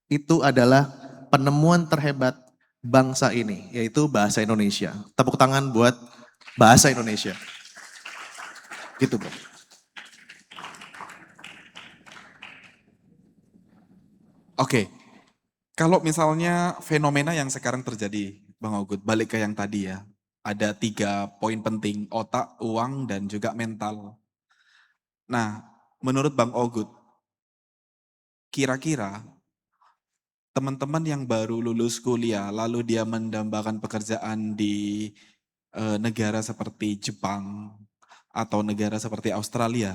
Itu adalah penemuan terhebat bangsa ini, yaitu bahasa Indonesia. Tepuk tangan buat bahasa Indonesia. Gitu bro. Oke, kalau misalnya fenomena yang sekarang terjadi, Bang Ogut, balik ke yang tadi ya. Ada 3 poin penting, otak, uang, dan juga mental. Nah, menurut Bang Ogut, kira-kira teman-teman yang baru lulus kuliah, lalu dia mendambakan pekerjaan di negara seperti Jepang atau negara seperti Australia,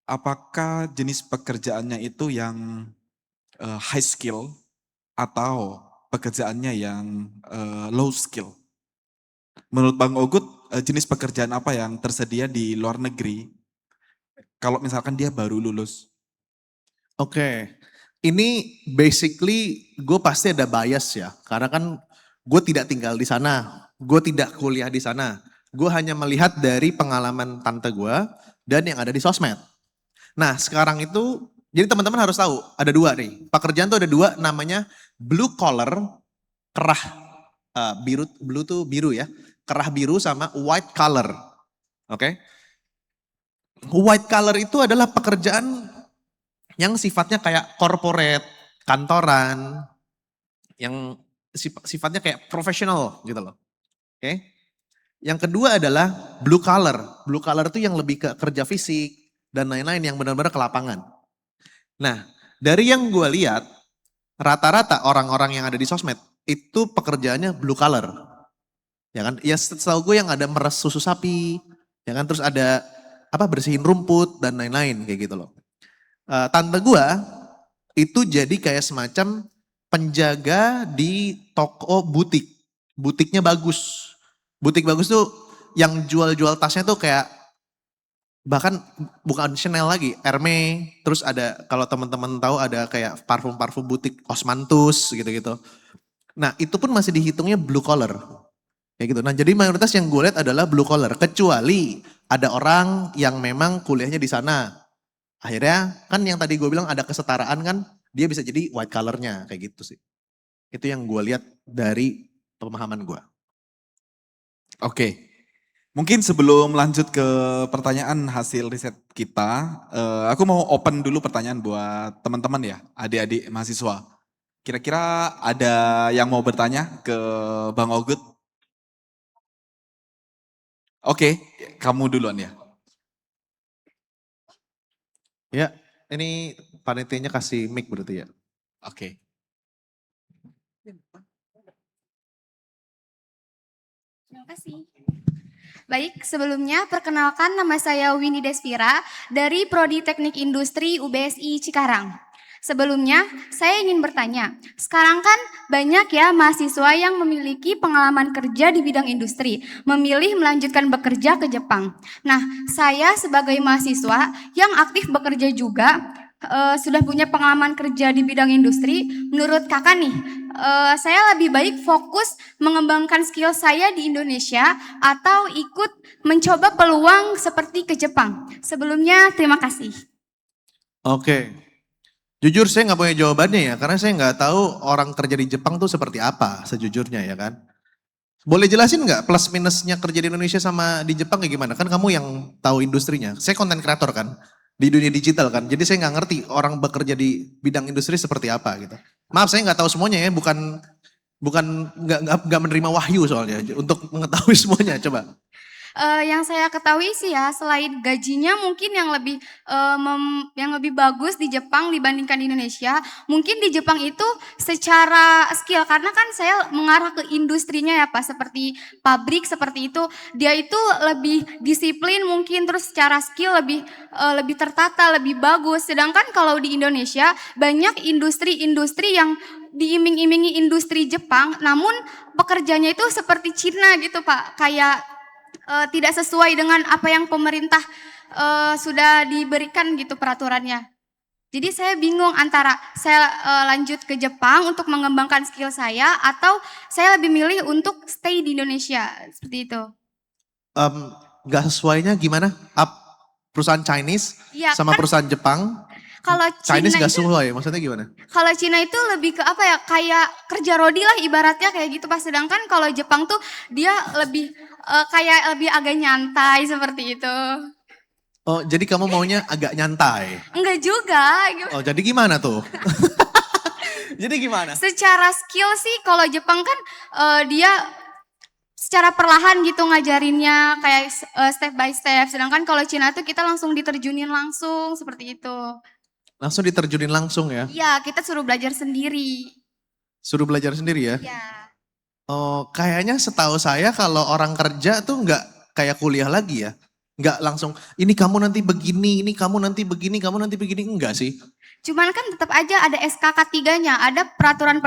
apakah jenis pekerjaannya itu yang high skill atau pekerjaannya yang low skill? Menurut Bang Ogut, jenis pekerjaan apa yang tersedia di luar negeri kalau misalkan dia baru lulus? Oke, ini basically gue pasti ada bias ya. Karena kan gue tidak tinggal di sana, gue tidak kuliah di sana. Gue hanya melihat dari pengalaman tante gue dan yang ada di sosmed. Nah sekarang itu, jadi teman-teman harus tahu ada 2 nih. Pekerjaan tuh ada 2 namanya blue collar, kerah biru, blue tuh biru ya. Kerah biru sama white collar. Oke. White collar itu adalah pekerjaan yang sifatnya kayak corporate, kantoran, yang sifatnya kayak profesional gitu loh. Oke. Yang kedua adalah blue collar. Blue collar itu yang lebih ke kerja fisik dan lain-lain yang benar-benar ke lapangan. Nah, dari yang gue lihat, rata-rata orang-orang yang ada di sosmed itu pekerjaannya blue collar. Ya kan? Ya setahu gue yang ada meres susu sapi, ya kan, terus ada bersihin rumput dan lain-lain kayak gitu loh. Tante gue itu jadi kayak semacam penjaga di toko butik. Butiknya bagus. Butik bagus tuh yang jual-jual tasnya tuh kayak bahkan bukan Chanel lagi, Hermes, terus ada kalau teman-teman tahu ada kayak parfum-parfum butik Osmanthus gitu-gitu. Nah, itu pun masih dihitungnya blue collar. Kayak gitu. Nah, jadi mayoritas yang gue lihat adalah blue collar kecuali ada orang yang memang kuliahnya di sana. Akhirnya kan yang tadi gue bilang ada kesetaraan kan, dia bisa jadi white collar-nya kayak gitu sih. Itu yang gue lihat dari pemahaman gue. Oke, mungkin sebelum lanjut ke pertanyaan hasil riset kita, aku mau open dulu pertanyaan buat teman-teman ya, adik-adik mahasiswa. Kira-kira ada yang mau bertanya ke Bang Ogut? Oke, kamu duluan ya. Ya, ini panitianya kasih mic berarti ya. Oke. Terima kasih. Baik, sebelumnya perkenalkan nama saya Winnie Desvira dari Prodi Teknik Industri UBSI Cikarang. Sebelumnya, saya ingin bertanya, sekarang kan banyak ya mahasiswa yang memiliki pengalaman kerja di bidang industri, memilih melanjutkan bekerja ke Jepang. Nah, saya sebagai mahasiswa yang aktif bekerja juga, sudah punya pengalaman kerja di bidang industri, menurut kakak nih, saya lebih baik fokus mengembangkan skill saya di Indonesia atau ikut mencoba peluang seperti ke Jepang. Sebelumnya, terima kasih. Oke. Jujur saya nggak punya jawabannya ya, karena saya nggak tahu orang kerja di Jepang tuh seperti apa sejujurnya ya kan. Boleh jelasin nggak plus minusnya kerja di Indonesia sama di Jepang kayak gimana? Kan kamu yang tahu industrinya. Saya konten kreator kan, di dunia digital kan. Jadi saya nggak ngerti orang bekerja di bidang industri seperti apa gitu. Maaf saya nggak tahu semuanya ya, bukan nggak menerima wahyu soalnya untuk mengetahui semuanya. Coba. Yang saya ketahui sih ya, selain gajinya mungkin yang lebih bagus di Jepang dibandingkan di Indonesia. Mungkin di Jepang itu secara skill, karena kan saya mengarah ke industrinya ya Pak, seperti pabrik seperti itu. Dia itu lebih disiplin mungkin, terus secara skill lebih tertata, lebih bagus. Sedangkan kalau di Indonesia banyak industri-industri yang diiming-imingi industri Jepang, namun pekerjanya itu seperti Cina gitu Pak, kayak tidak sesuai dengan apa yang pemerintah sudah diberikan gitu peraturannya. Jadi saya bingung antara saya lanjut ke Jepang untuk mengembangkan skill saya atau saya lebih milih untuk stay di Indonesia seperti itu. Nggak sesuainya gimana? Perusahaan Chinese Iya, sama kan perusahaan Jepang, kalau Chinese Cina nggak itu, sesuai, maksudnya gimana? kalau Cina itu lebih ke apa ya, kayak kerja rodi lah ibaratnya kayak gitu Pak. Sedangkan kalau Jepang tuh dia lebih kayak lebih agak nyantai seperti itu. Oh, jadi kamu maunya agak nyantai. Enggak juga. Oh, jadi gimana tuh? Jadi gimana? Secara skill sih kalau Jepang kan dia secara perlahan gitu ngajarinnya kayak step by step. Sedangkan kalau Cina tuh kita langsung diterjunin langsung seperti itu. Langsung diterjunin langsung ya? Iya, kita suruh belajar sendiri. Suruh belajar sendiri ya? Iya. Oh, kayaknya setahu saya kalau orang kerja tuh nggak kayak kuliah lagi ya. Nggak langsung, ini kamu nanti begini, ini kamu nanti begini, kamu nanti begini. Enggak sih. Cuman kan tetap aja ada SKK 3-nya, ada peraturan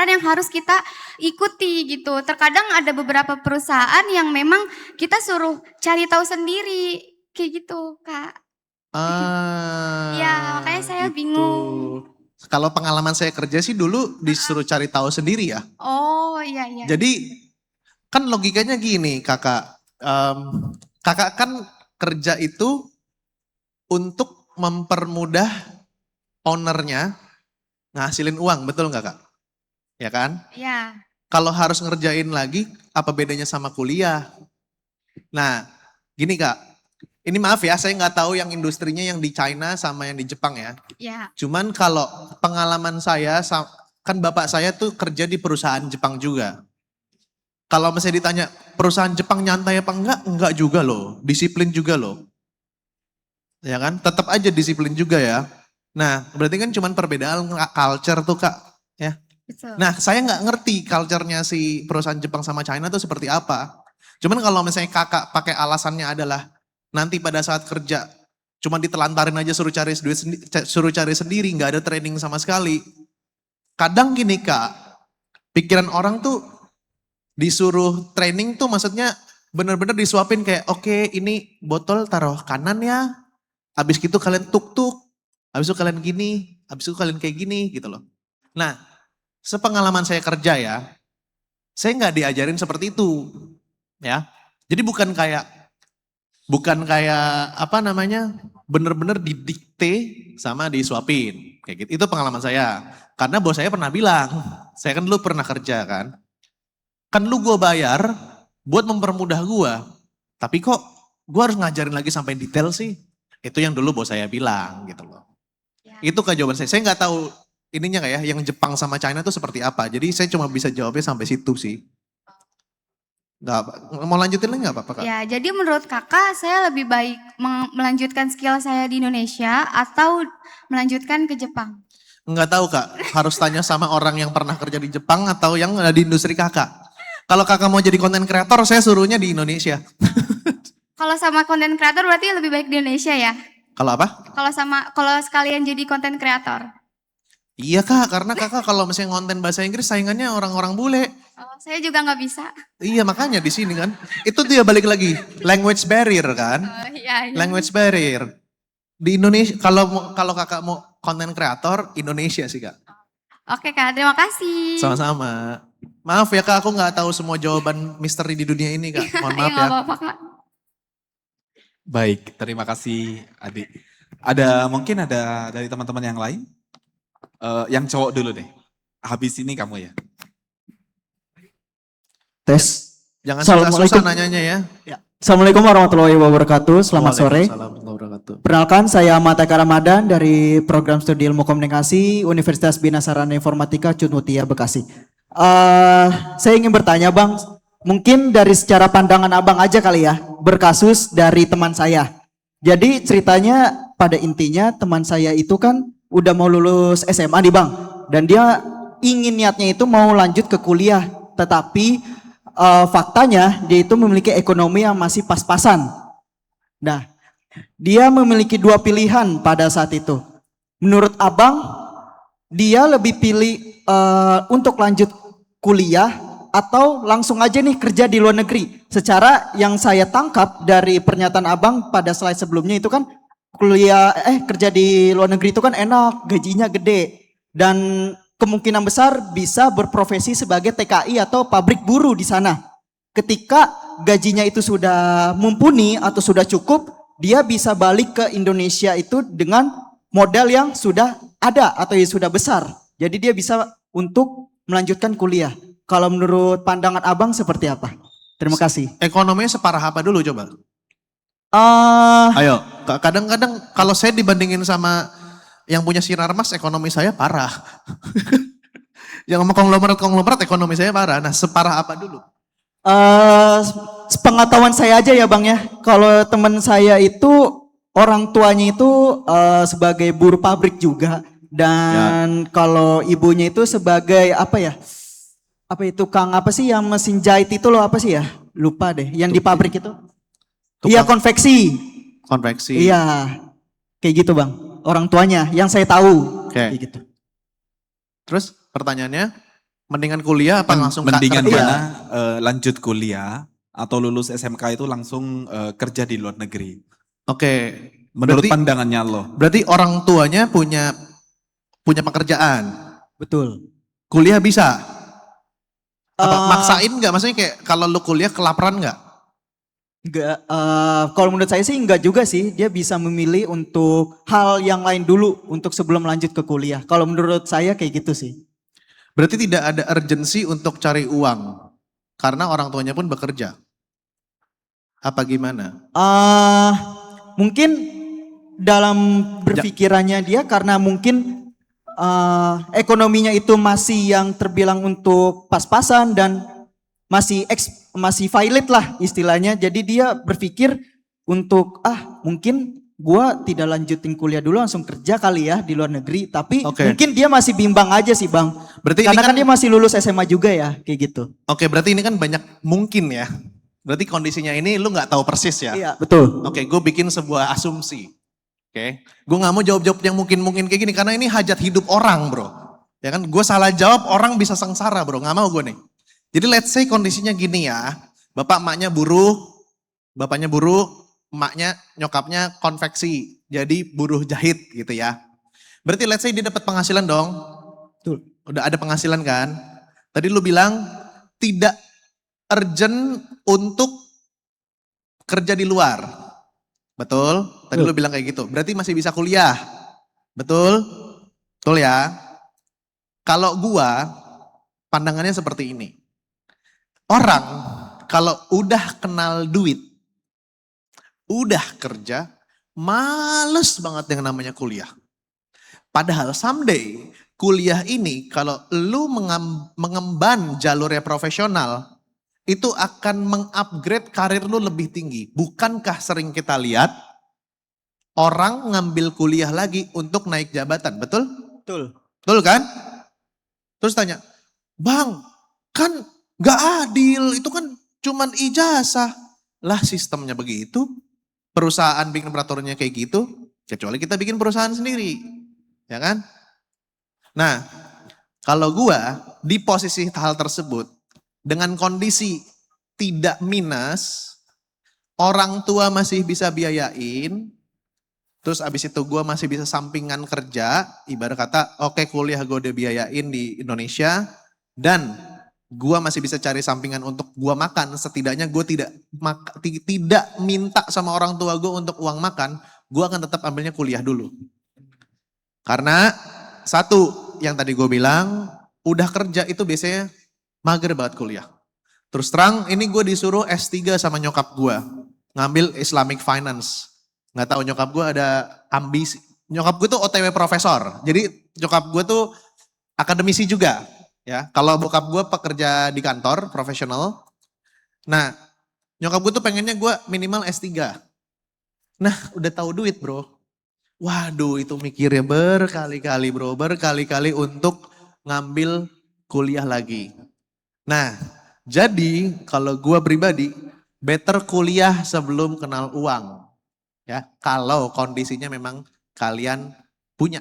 yang harus kita ikuti gitu. Terkadang ada beberapa perusahaan yang memang kita suruh cari tahu sendiri, kayak gitu Kak. Iya, makanya saya bingung. Kalau pengalaman saya kerja sih dulu disuruh cari tahu sendiri ya. Oh iya iya. Jadi kan logikanya gini kakak. Kakak kan kerja itu untuk mempermudah ownernya ngasilin uang, betul nggak kak? Ya kan? Iya. Kalau harus ngerjain lagi, apa bedanya sama kuliah? Nah, gini kak, ini maaf ya, saya nggak tahu yang industrinya yang di China sama yang di Jepang ya. Iya. Cuman kalau pengalaman saya, kan bapak saya tuh kerja di perusahaan Jepang juga. Kalau misalnya ditanya perusahaan Jepang nyantai apa enggak juga loh, disiplin juga loh. Ya kan, tetap aja disiplin juga ya. Nah, berarti kan cuman perbedaan culture tuh kak, ya. Betul. Nah, saya nggak ngerti culture-nya si perusahaan Jepang sama China tuh seperti apa. Cuman kalau misalnya kakak pakai alasannya adalah nanti pada saat kerja cuman ditelantarin aja suruh cari duit suruh cari sendiri, nggak ada training sama sekali. Kadang gini kak, pikiran orang tuh disuruh training tuh maksudnya bener-bener disuapin kayak oke, ini botol taruh kanan ya, habis gitu kalian tuk-tuk, habis itu kalian gini, habis itu kalian kayak gini gitu loh. Nah, sepengalaman saya kerja ya, saya nggak diajarin seperti itu ya. Jadi bukan kayak apa namanya, bener-bener didikte sama disuapin kayak gitu. Itu pengalaman saya. Karena bos saya pernah bilang, saya kan dulu pernah kerja kan lu gue bayar buat mempermudah gue, tapi kok gue harus ngajarin lagi sampai detail sih? Itu yang dulu bos saya bilang gitu loh. Ya. Itu kak jawaban saya. Saya nggak tahu ininya kayak yang Jepang sama China itu seperti apa. Jadi saya cuma bisa jawabnya sampai situ sih. Nggak, mau lanjutin lagi nggak apa-apa kak? Ya, jadi menurut kakak saya lebih baik melanjutkan skill saya di Indonesia atau melanjutkan ke Jepang? Nggak tahu kak, harus tanya sama orang yang pernah kerja di Jepang atau yang ada di industri kakak. Kalau kakak mau jadi konten kreator, saya suruhnya di Indonesia. Kalau sama konten kreator berarti lebih baik di Indonesia ya? Kalau apa? Kalau sekalian jadi konten kreator? Iya kak, karena kakak kalau misalnya konten bahasa Inggris saingannya orang-orang bule. Oh, saya juga nggak bisa. Iya makanya di sini kan, itu dia balik lagi, language barrier kan? Oh, iya, iya. Language barrier. Di Indonesia, kalau kakak mau konten kreator, Indonesia sih kak. Oke kak, terima kasih. Sama-sama. Maaf ya kak, aku nggak tahu semua jawaban misteri di dunia ini kak. Mohon maaf Iya, ya. nggak apa-apa kak. Baik, terima kasih adik. Mungkin ada dari teman-teman yang lain? Yang cowok dulu deh. Habis ini kamu ya. Tes. Jangan susah-susah Assalamualaikum. nanyanya ya. Assalamualaikum warahmatullahi wabarakatuh. Selamat sore. Waalaikumsalam warahmatullahi wabarakatuh. Perkenalkan saya Ahmad Eka Ramadan dari Program Studi Ilmu Komunikasi Universitas Bina Sarana Informatika Cutmutia Bekasi. Saya ingin bertanya Bang, mungkin dari secara pandangan Abang aja kali ya, berkasus dari teman saya. Jadi ceritanya pada intinya teman saya itu kan udah mau lulus SMA nih Bang, dan dia ingin niatnya itu mau lanjut ke kuliah, tetapi faktanya dia itu memiliki ekonomi yang masih pas-pasan. Nah, dia memiliki dua pilihan pada saat itu. Menurut Abang, dia lebih pilih untuk lanjut kuliah atau langsung aja nih kerja di luar negeri. Secara yang saya tangkap dari pernyataan Abang pada slide sebelumnya itu kan kerja di luar negeri itu kan enak, gajinya gede dan kemungkinan besar bisa berprofesi sebagai TKI atau pabrik buruh di sana. Ketika gajinya itu sudah mumpuni atau sudah cukup, dia bisa balik ke Indonesia itu dengan modal yang sudah ada atau yang sudah besar. Jadi dia bisa untuk melanjutkan kuliah. Kalau menurut pandangan Abang seperti apa? Terima kasih. Ekonominya separah apa dulu coba? Ah, Ayo, kadang-kadang kalau saya dibandingin sama yang punya Sinarmas, ekonomi saya parah. Yang sama konglomerat ekonomi saya parah. Nah, separah apa dulu? Sepengetahuan saya aja ya Bang ya. Kalau teman saya itu orang tuanya itu sebagai buruh pabrik juga dan kalau ibunya itu sebagai apa ya? Apa itu Kang apa sih yang mesin jahit itu loh apa sih ya? Lupa deh. Yang di pabrik itu. Iya konveksi. Konveksi. Iya. Kayak gitu Bang. Orang tuanya yang saya tahu. Oke. Kayak gitu. Terus pertanyaannya, mendingan kuliah apa langsung Mendingan kerja? mana lanjut kuliah atau lulus SMK itu langsung kerja di luar negeri? Oke. Menurut Berarti, pandangannya lo? berarti orang tuanya punya pekerjaan. Betul. Kuliah bisa? Apa Eh, maksain nggak? Maksudnya kayak kalau lu kuliah kelaparan nggak? Enggak, kalau menurut saya sih enggak juga sih. Dia bisa memilih untuk hal yang lain dulu untuk sebelum lanjut ke kuliah. Kalau menurut saya kayak gitu sih. Berarti tidak ada urgensi untuk cari uang karena orang tuanya pun bekerja. Apa gimana? Mungkin dalam berpikirannya dia karena mungkin ekonominya itu masih yang terbilang untuk pas-pasan dan masih valid lah istilahnya. Jadi dia berpikir untuk mungkin gua tidak lanjutin kuliah dulu langsung kerja kali ya di luar negeri. Tapi Oke. mungkin dia masih bimbang aja sih Bang. Berarti ini Karena kan, kan dia masih lulus SMA juga ya kayak gitu. oke, berarti ini kan banyak mungkin ya. Berarti kondisinya ini lu nggak tahu persis ya. Iya betul. Oke, gue bikin sebuah asumsi. Oke, gue nggak mau jawab-jawab yang mungkin-mungkin kayak gini karena ini hajat hidup orang, bro. Ya kan, gue salah jawab orang bisa sengsara, bro. Nggak mau gue nih. Jadi let's say kondisinya gini ya, bapak emaknya buruh, bapaknya buruh, emaknya nyokapnya konveksi, jadi buruh jahit gitu ya. Berarti let's say dia dapat penghasilan dong. Betul. Udah ada penghasilan kan? Tadi lu bilang tidak urgent untuk kerja di luar. Betul? Tadi lu bilang kayak gitu. Berarti masih bisa kuliah. Betul? Betul ya? Kalau gua pandangannya seperti ini. Orang kalau udah kenal duit, udah kerja, males banget yang namanya kuliah. Padahal someday kuliah ini kalau lu mengemban jalurnya profesional, itu akan mengupgrade karir lu lebih tinggi. Bukankah sering kita lihat orang ngambil kuliah lagi untuk naik jabatan, betul? Betul. Betul kan? Terus tanya, Bang, kan gak adil, itu kan cuman ijazah. Lah sistemnya begitu, perusahaan bikin peraturannya kayak gitu, kecuali kita bikin perusahaan sendiri. Ya kan? Nah, kalau gua di posisi hal tersebut, dengan kondisi tidak minus, orang tua masih bisa biayain, terus abis itu gue masih bisa sampingan kerja, ibarat kata oke kuliah gue udah biayain di Indonesia, dan gue masih bisa cari sampingan untuk gue makan, setidaknya gue tidak minta sama orang tua gue untuk uang makan, gue akan tetap ambilnya kuliah dulu. Karena satu, yang tadi gue bilang, udah kerja itu biasanya mager banget kuliah. Terus terang ini gue disuruh S3 sama nyokap gue, ngambil Islamic Finance. Nggak tahu nyokap gue ada ambisi. Nyokap gue tuh OTW profesor. Jadi nyokap gue tuh akademisi juga. Ya, kalau bokap gue pekerja di kantor profesional. Nah, nyokap gue tuh pengennya gue minimal S3. Nah, udah tahu duit bro. Waduh, itu mikirnya berkali-kali bro, berkali-kali untuk ngambil kuliah lagi. Nah, jadi kalau gue pribadi, better kuliah sebelum kenal uang. Ya, kalau kondisinya memang kalian punya.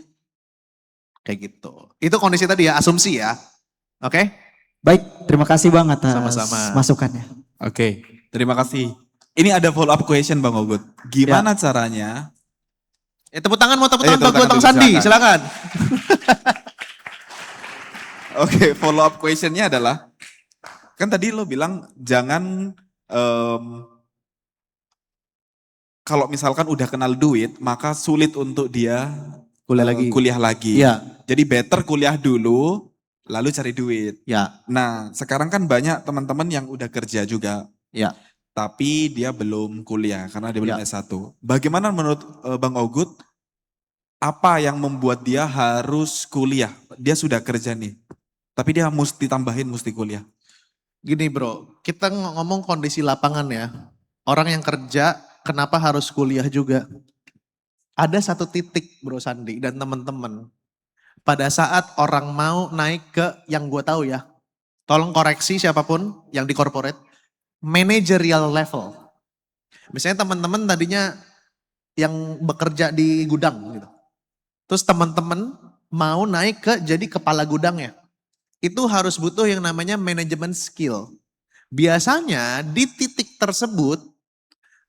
Kayak gitu. Itu kondisi tadi ya, asumsi ya. Oke? Baik, terima kasih Bang atas Sama-sama. masukannya. Oke, terima kasih. Ini ada follow up question Bang Ogut. Gimana caranya? Tepuk tangan, mau tepuk tangan tepuk buat tangan Bang dulu, Sandi, silakan. Oke, follow up questionnya adalah, kan tadi lo bilang jangan kalau misalkan udah kenal duit, maka sulit untuk dia kuliah lagi. Iya. Jadi better kuliah dulu, lalu cari duit. Ya, Nah, sekarang kan banyak teman-teman yang udah kerja juga, ya. tapi dia belum kuliah karena dia belum Ya. S1. Bagaimana menurut Bang Ogut, apa yang membuat dia harus kuliah? Dia sudah kerja nih, tapi dia mesti tambahin, mesti kuliah. Gini bro, kita ngomong kondisi lapangan ya. Orang yang kerja, kenapa harus kuliah juga? Ada satu titik bro Sandi dan teman-teman. Pada saat orang mau naik ke yang gue tahu ya. Tolong koreksi siapapun yang di corporate. Managerial level. Misalnya teman-teman tadinya yang bekerja di gudang gitu. Terus teman-teman mau naik ke jadi kepala gudangnya. Itu harus butuh yang namanya manajemen skill. Biasanya di titik tersebut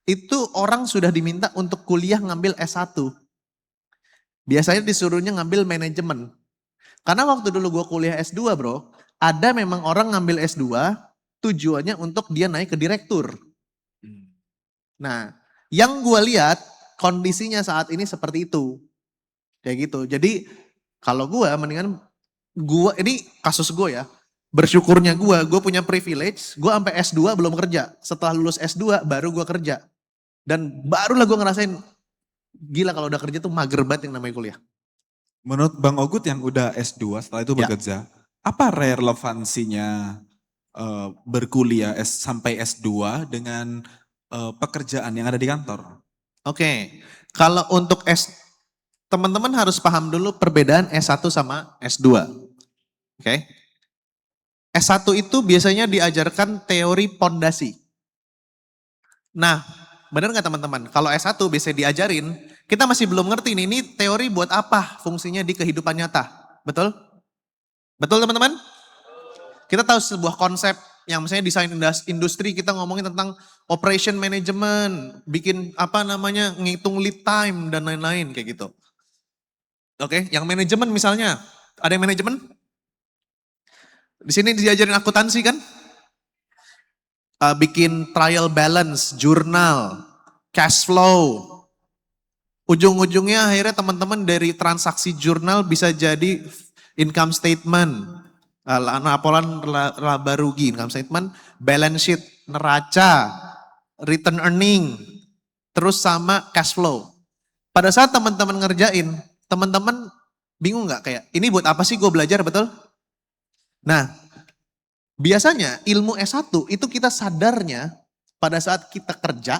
itu orang sudah diminta untuk kuliah ngambil S1. Biasanya disuruhnya ngambil manajemen. Karena waktu dulu gue kuliah S2 bro, ada memang orang ngambil S2 tujuannya untuk dia naik ke direktur. Nah, yang gue lihat kondisinya saat ini seperti itu. Kayak gitu. Jadi kalau gue mendingan gue, ini kasus gue ya. Bersyukurnya gue punya privilege, gue sampai S2 belum kerja. Setelah lulus S2 baru gue kerja. Dan barulah gue ngerasain, gila kalau udah kerja tuh mager banget yang namanya kuliah. Menurut Bang Ogut yang udah S2 setelah itu Ya. bekerja, apa relevansinya berkuliah sampai S2 dengan pekerjaan yang ada di kantor? Oke, kalau untuk teman-teman harus paham dulu perbedaan S1 sama S2. Oke. S1 itu biasanya diajarkan teori pondasi. Nah, benar nggak teman-teman? Kalau S1 biasanya diajarin, kita masih belum ngerti nih, ini teori buat apa fungsinya di kehidupan nyata. Betul? Betul teman-teman? Kita tahu sebuah konsep yang misalnya desain industri, kita ngomongin tentang operation management, bikin apa namanya, ngitung lead time dan lain-lain kayak gitu. Oke, yang manajemen misalnya, ada yang manajemen? Di sini diajarin akuntansi kan? Bikin trial balance, jurnal, cash flow. Ujung-ujungnya akhirnya teman-teman dari transaksi jurnal bisa jadi income statement, laporan laba rugi, income statement, balance sheet, neraca, return earning, terus sama cash flow. Pada saat teman-teman ngerjain, teman-teman bingung nggak kayak, ini buat apa sih gue belajar, betul? Nah, biasanya ilmu S1 itu kita sadarnya pada saat kita kerja.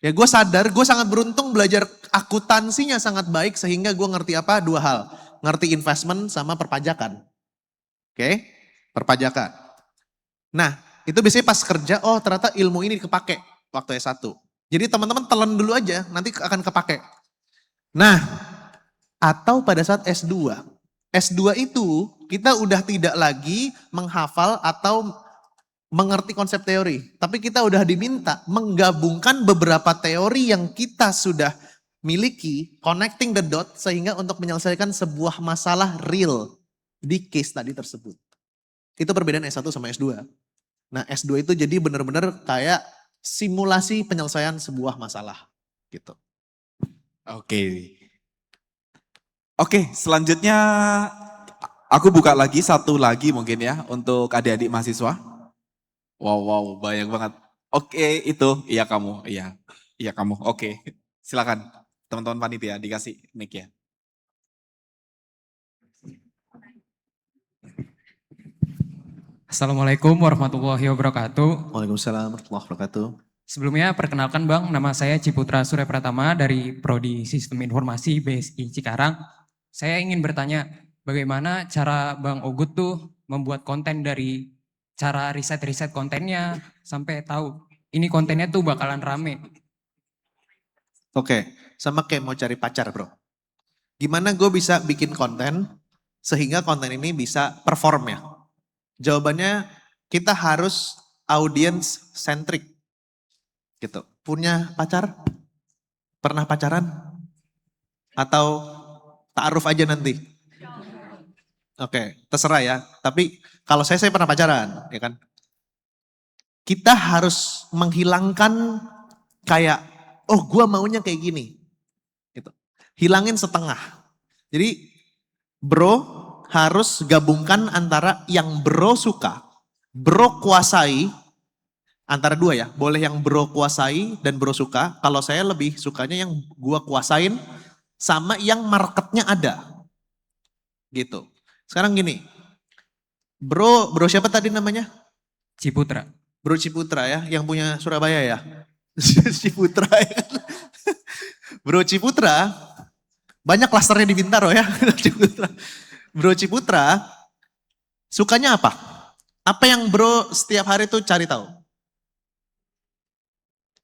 Ya gue sadar, gue sangat beruntung belajar akuntansinya sangat baik sehingga gue ngerti apa? Dua hal. Ngerti investment sama perpajakan. Oke, perpajakan. Nah, itu biasanya pas kerja, oh ternyata ilmu ini kepake waktu S1. Jadi teman-teman telan dulu aja, nanti akan kepake. Nah, atau pada saat S2. S2 itu kita udah tidak lagi menghafal atau mengerti konsep teori. Tapi kita udah diminta menggabungkan beberapa teori yang kita sudah miliki, connecting the dot sehingga untuk menyelesaikan sebuah masalah real di case tadi tersebut. Itu perbedaan S1 sama S2. Nah S2 itu jadi benar-benar kayak simulasi penyelesaian sebuah masalah gitu. Oke. Oke, selanjutnya aku buka lagi satu lagi mungkin ya untuk adik-adik mahasiswa. Wow, banyak banget. Oke, itu iya kamu, iya kamu. Oke, silakan teman-teman panitia dikasih mic ya. Assalamualaikum warahmatullahi wabarakatuh. Waalaikumsalam warahmatullahi wabarakatuh. Sebelumnya perkenalkan Bang, nama saya Ciputra Surya Pratama dari Prodi Sistem Informasi BSI Cikarang. Saya ingin bertanya, bagaimana cara Bang Ogut tuh membuat konten dari cara riset-riset kontennya sampai tahu ini kontennya tuh bakalan rame. Oke, sama kayak mau cari pacar bro. Gimana gue bisa bikin konten sehingga konten ini bisa perform ya? Jawabannya kita harus audience centric gitu. Punya pacar? Pernah pacaran? Atau ta'aruf aja nanti? Oke, terserah ya. Tapi kalau saya pernah pacaran, ya kan? Kita harus menghilangkan kayak, oh gua maunya kayak gini. Gitu. Hilangin setengah. Jadi bro harus gabungkan antara yang bro suka, bro kuasai, antara dua ya. Boleh yang bro kuasai dan bro suka. Kalau saya lebih sukanya yang gua kuasain sama yang marketnya ada. Gitu. Sekarang gini, bro siapa tadi namanya? Ciputra. Bro Ciputra ya, yang punya Surabaya ya. Ciputra ya. Bro Ciputra, banyak klasternya di Bintaro ya. Ciputra. Bro Ciputra, sukanya apa? Apa yang bro setiap hari tuh cari tahu?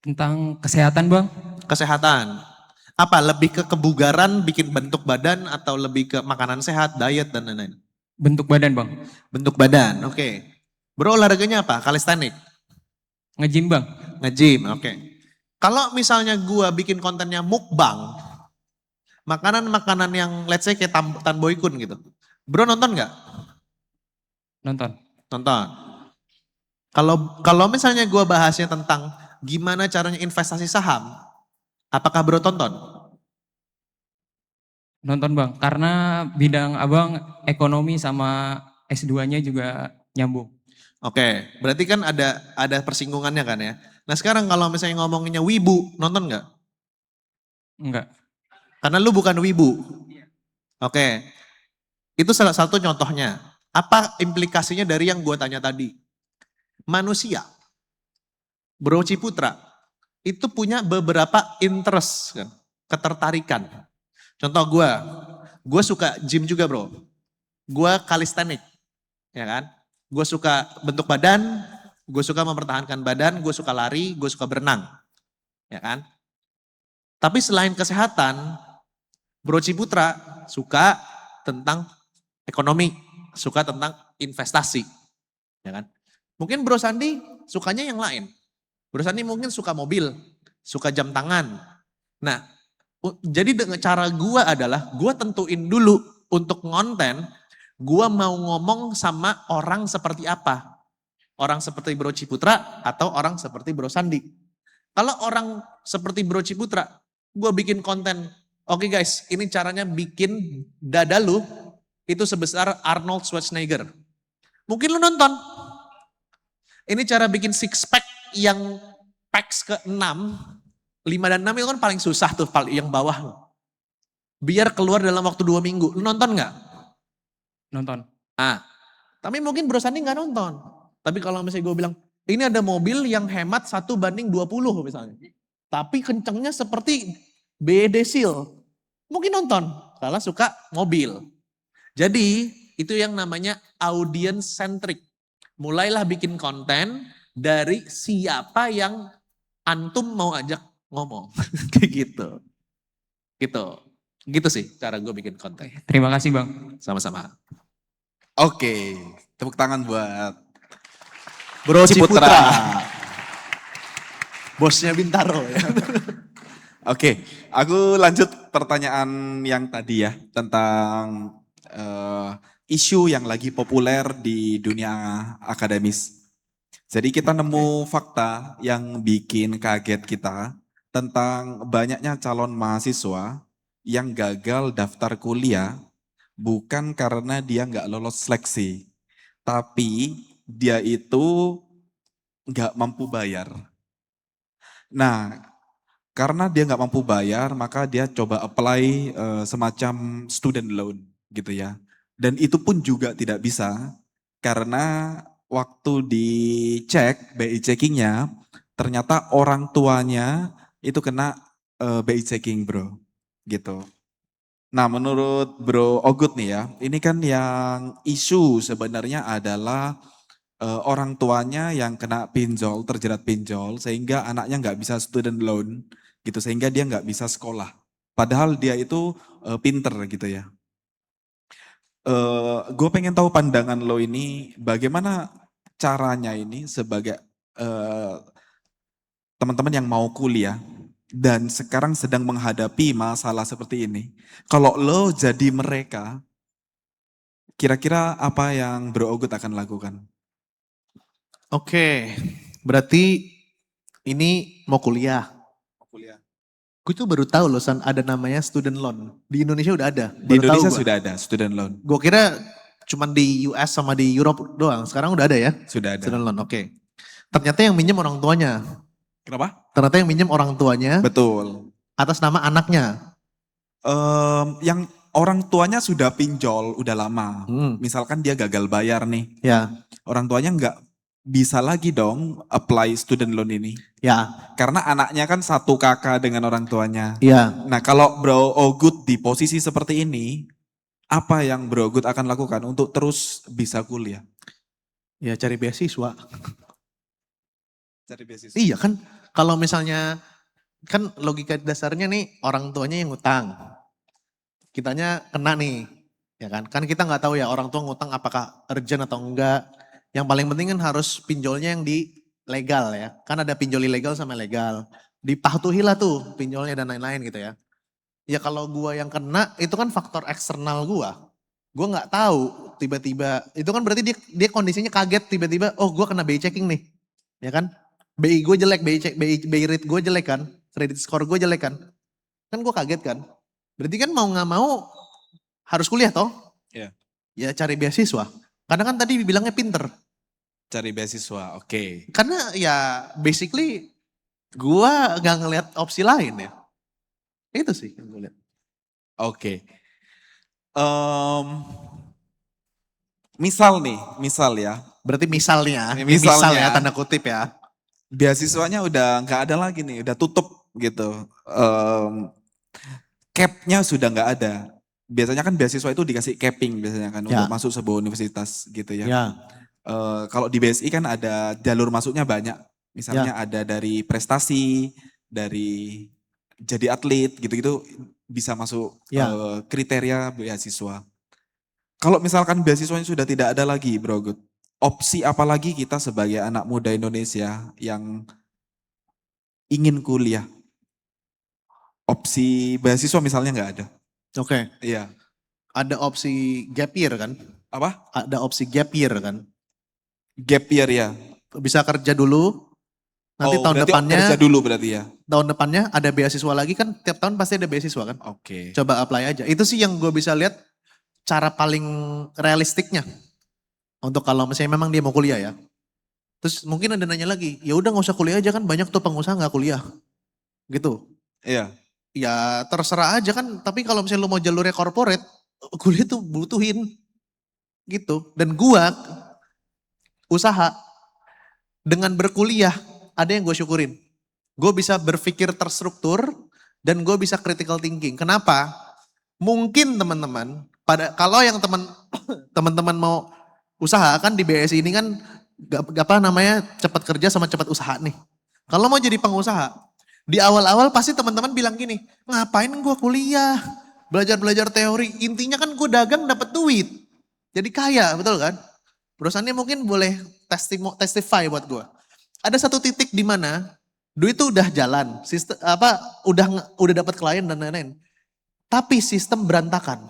Tentang kesehatan bang. Kesehatan. Apa, lebih ke kebugaran, bikin bentuk badan, atau lebih ke makanan sehat, diet, dan lain-lain? Bentuk badan bang. Bentuk badan, oke. Bro olahraganya apa? Kalistenik? Nge-gym bang. Nge-gym, oke. Kalau misalnya gua bikin kontennya mukbang, makanan-makanan yang let's say kayak Tan Boy Kun gitu. Bro nonton nggak? Nonton. Nonton. Kalau misalnya gua bahasnya tentang gimana caranya investasi saham, apakah bro tonton? Nonton bang. Karena bidang abang ekonomi sama S2-nya juga nyambung. Oke, berarti kan ada persinggungannya kan ya. Nah sekarang kalau misalnya ngomonginnya wibu, nonton nggak? Enggak. Karena lu bukan wibu. Oke, itu salah satu contohnya. Apa implikasinya dari yang gue tanya tadi? Manusia, Bro Ciputra, itu punya beberapa interest, kan? Ketertarikan. Contoh gue suka gym juga bro. Gue kalistenik, ya kan? Gue suka bentuk badan, gue suka mempertahankan badan, gue suka lari, gue suka berenang. Ya kan? Tapi selain kesehatan, Bro Ciputra suka tentang ekonomi, suka tentang investasi. Ya kan? Mungkin Bro Sandi sukanya yang lain. Bro Sandi mungkin suka mobil, suka jam tangan. Nah, jadi dengan cara gue adalah, gue tentuin dulu untuk ngonten, gue mau ngomong sama orang seperti apa. Orang seperti Bro Ciputra atau orang seperti Bro Sandi. Kalau orang seperti Bro Ciputra, gue bikin konten, oke guys, ini caranya bikin dada lu itu sebesar Arnold Schwarzenegger. Mungkin lu nonton. Ini cara bikin six pack yang packs ke 6, 5 dan 6 itu kan paling susah tuh, yang bawah. Biar keluar dalam waktu 2 minggu. Lu nonton nggak? Nonton. Tapi mungkin Bro Sandi nggak nonton. Tapi kalau misalnya gue bilang, ini ada mobil yang hemat 1:20 misalnya. Tapi kencengnya seperti BED Seal. Mungkin nonton, kalau suka mobil. Jadi itu yang namanya audience centric. Mulailah bikin konten dari siapa yang antum mau ajak ngomong. Kayak gitu. Gitu sih cara gue bikin konten. Terima kasih bang. Sama-sama. Oke, tepuk tangan buat Bro Ciputra. Ciputra. Bosnya Bintaro ya. Oke, aku lanjut pertanyaan yang tadi ya tentang isu yang lagi populer di dunia akademis. Jadi kita nemu fakta yang bikin kaget kita tentang banyaknya calon mahasiswa yang gagal daftar kuliah bukan karena dia nggak lolos seleksi, tapi dia itu nggak mampu bayar. Nah, karena dia nggak mampu bayar, maka dia coba apply semacam student loan gitu ya. Dan itu pun juga tidak bisa karena waktu dicek BI checkingnya, ternyata orang tuanya itu kena BI checking bro, gitu. Nah menurut Bro Ogut nih ya, ini kan yang isu sebenarnya adalah orang tuanya yang kena pinjol, terjerat pinjol, sehingga anaknya nggak bisa student loan, gitu, sehingga dia nggak bisa sekolah. Padahal dia itu pinter gitu ya. Gue pengen tahu pandangan lo ini, bagaimana caranya ini sebagai eh, teman-teman yang mau kuliah dan sekarang sedang menghadapi masalah seperti ini. Kalau lo jadi mereka, kira-kira apa yang Bro Ogut akan lakukan? Oke, berarti ini mau kuliah. Kuliah. Gue tuh baru tahu loh San, ada namanya student loan. Di Indonesia udah ada. Di Baru tahu Indonesia gua. sudah ada student loan, Gue kira cuman di US sama di Europe doang. Sekarang udah ada ya sudah ada. student loan. Oke. Ternyata yang minjem orang tuanya. Kenapa? Ternyata yang minjem orang tuanya Betul. atas nama anaknya. Yang orang tuanya sudah pinjol udah lama. Hmm, Misalkan dia gagal bayar nih, ya, orang tuanya nggak bisa lagi dong apply student loan ini. ya, Karena anaknya kan satu kakak dengan orang tuanya. ya. Nah kalau Bro Ogut di posisi seperti ini, apa yang Bro Ogut akan lakukan untuk terus bisa kuliah? Ya cari beasiswa. Cari beasiswa. Iya kan, kalau misalnya, kan logika dasarnya nih orang tuanya yang ngutang. Kitanya kena nih, ya kan. Kan kita nggak tahu ya orang tua ngutang apakah urgent atau enggak. Yang paling penting kan harus pinjolnya yang di legal ya. Kan ada pinjol ilegal sama legal. Dipatuhilah tuh pinjolnya dan lain-lain gitu ya. Ya kalau gua yang kena itu kan faktor eksternal gua. Gua nggak tahu tiba-tiba, itu kan berarti dia kondisinya kaget tiba-tiba, oh gua kena BI checking nih. Ya kan? BI gue jelek, BI rate gue jelek kan, credit score gue jelek kan. Kan gue kaget kan. Berarti kan mau nggak mau harus kuliah toh. Iya. Ya cari beasiswa. Karena kan tadi bilangnya pinter. Cari beasiswa, oke. Karena ya basically gue nggak ngelihat opsi lain ya. Itu sih yang gue lihat. Oke. Misal nih, misal ya, Berarti misalnya, Misalnya. misal ya tanda kutip ya. beasiswanya udah nggak ada lagi nih, udah tutup gitu. Cap-nya sudah nggak ada. Biasanya kan beasiswa itu dikasih capping biasanya kan Ya. untuk masuk sebuah universitas gitu ya. Ya, Kalau di BSI kan ada jalur masuknya banyak. Misalnya ada dari prestasi, dari jadi atlet gitu-gitu bisa masuk Ya. kriteria beasiswa. Kalau misalkan beasiswanya sudah tidak ada lagi, Bro Gut, opsi apa lagi kita sebagai anak muda Indonesia yang ingin kuliah? Opsi beasiswa misalnya nggak ada. oke. Iya. Ada opsi gap year kan? Apa? Ada opsi gap year kan? Gap year ya. Bisa kerja dulu. Nanti tahun berarti depannya, kerja dulu berarti ya. tahun depannya ada beasiswa lagi kan? Tiap tahun pasti ada beasiswa kan? Oke. Coba apply aja. Itu sih yang gue bisa lihat cara paling realistiknya. Untuk kalau misalnya memang dia mau kuliah ya. Terus mungkin ada nanya lagi, ya udah nggak usah kuliah aja kan banyak tuh pengusaha nggak kuliah. Gitu. Iya. Ya terserah aja kan, tapi kalau misalnya lu mau jalurnya corporate, kuliah tuh butuhin. Gitu. Dan gua usaha dengan berkuliah, ada yang gue syukurin. Gue bisa berpikir terstruktur dan gue bisa critical thinking. Kenapa? Mungkin teman-teman, kalau yang teman-teman mau usaha kan di BSI ini kan apa namanya cepat kerja sama cepat usaha nih. Kalau mau jadi pengusaha, di awal-awal pasti teman-teman bilang gini, ngapain gue kuliah, belajar-belajar teori, intinya kan gue dagang dapat duit, jadi kaya, betul kan? Perusahaannya mungkin boleh testify buat gue. Ada satu titik di mana duit itu udah jalan, sistem udah dapat klien dan lain-lain. Tapi sistem berantakan.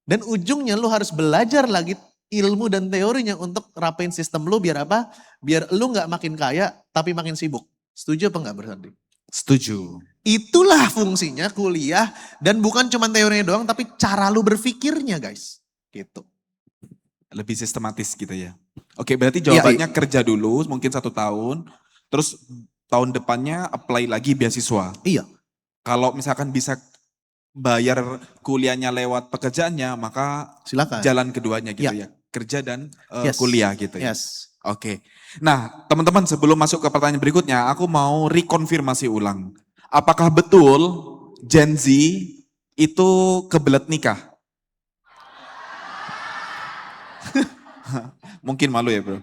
Dan ujungnya lu harus belajar lagi ilmu dan teorinya untuk rapain sistem lu biar apa? Biar lu nggak makin kaya tapi makin sibuk. Setuju apa nggak Bersandi? Setuju. Itulah fungsinya kuliah dan bukan cuma teorinya doang tapi cara lu berpikirnya guys. Gitu. Lebih sistematis gitu ya. Oke, berarti jawabannya kerja dulu mungkin 1 tahun, terus tahun depannya apply lagi beasiswa. Iya. Kalau misalkan bisa bayar kuliahnya lewat pekerjaannya, maka Silakan. jalan keduanya gitu Iya. ya. Kerja dan Yes. kuliah gitu ya. Yes. Oke. Nah, teman-teman sebelum masuk ke pertanyaan berikutnya, aku mau rekonfirmasi ulang. Apakah betul Gen Z itu kebelet nikah? Mungkin malu ya bro.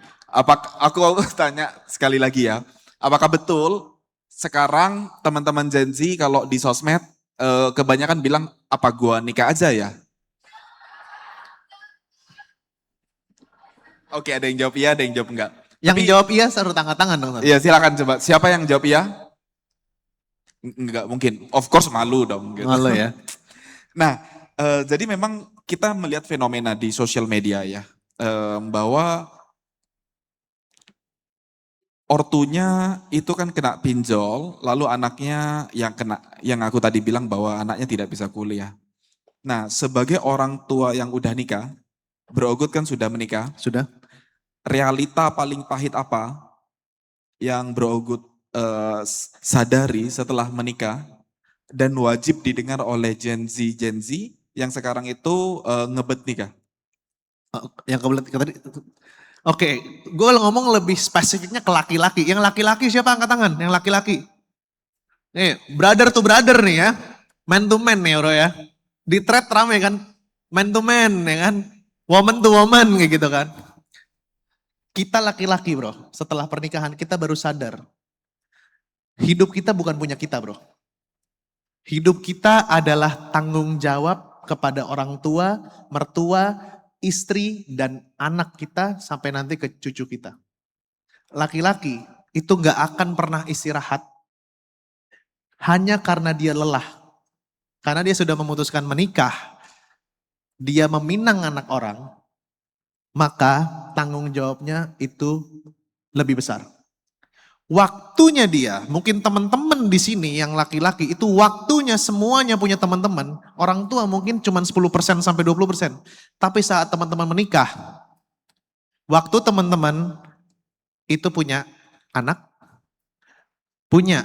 Aku tanya sekali lagi ya. Apakah betul sekarang teman-teman Gen Z kalau di sosmed kebanyakan bilang apa gua nikah aja ya? Oke, ada yang jawab iya, ada yang jawab enggak. Yang Tapi- jawab iya taruh tangan dong. Iya, silakan coba. Siapa yang jawab iya? Enggak mungkin. Of course malu dong. Gitu. Malu ya. Nah, jadi memang kita melihat fenomena di sosial media ya, bahwa ortunya itu kan kena pinjol, lalu anaknya yang kena, yang aku tadi bilang bahwa anaknya tidak bisa kuliah. Nah, sebagai orang tua yang udah nikah, Bro Ogut kan sudah menikah, Sudah? realita paling pahit apa yang Bro Ogut sadari setelah menikah dan wajib didengar oleh Gen Z yang sekarang itu ngebet nikah? Yang kebelet tadi. Oke, gue ngomong lebih spesifiknya ke laki-laki. Yang laki-laki siapa angkat tangan? Yang laki-laki. Nih, brother to brother nih ya. Man to man nih bro ya. Di thread rame kan. Man to man ya kan. Woman to woman kayak gitu kan. Kita laki-laki bro, setelah pernikahan kita baru sadar. Hidup kita bukan punya kita bro. Hidup kita adalah tanggung jawab kepada orang tua, mertua, istri, dan anak kita sampai nanti ke cucu kita. Laki-laki itu gak akan pernah istirahat hanya karena dia lelah. Karena dia sudah memutuskan menikah, dia meminang anak orang, maka tanggung jawabnya itu lebih besar. Waktunya dia, mungkin teman-teman di sini yang laki-laki itu waktunya semuanya punya teman-teman. Orang tua mungkin cuma 10% sampai 20%. Tapi saat teman-teman menikah, waktu teman-teman itu punya anak, punya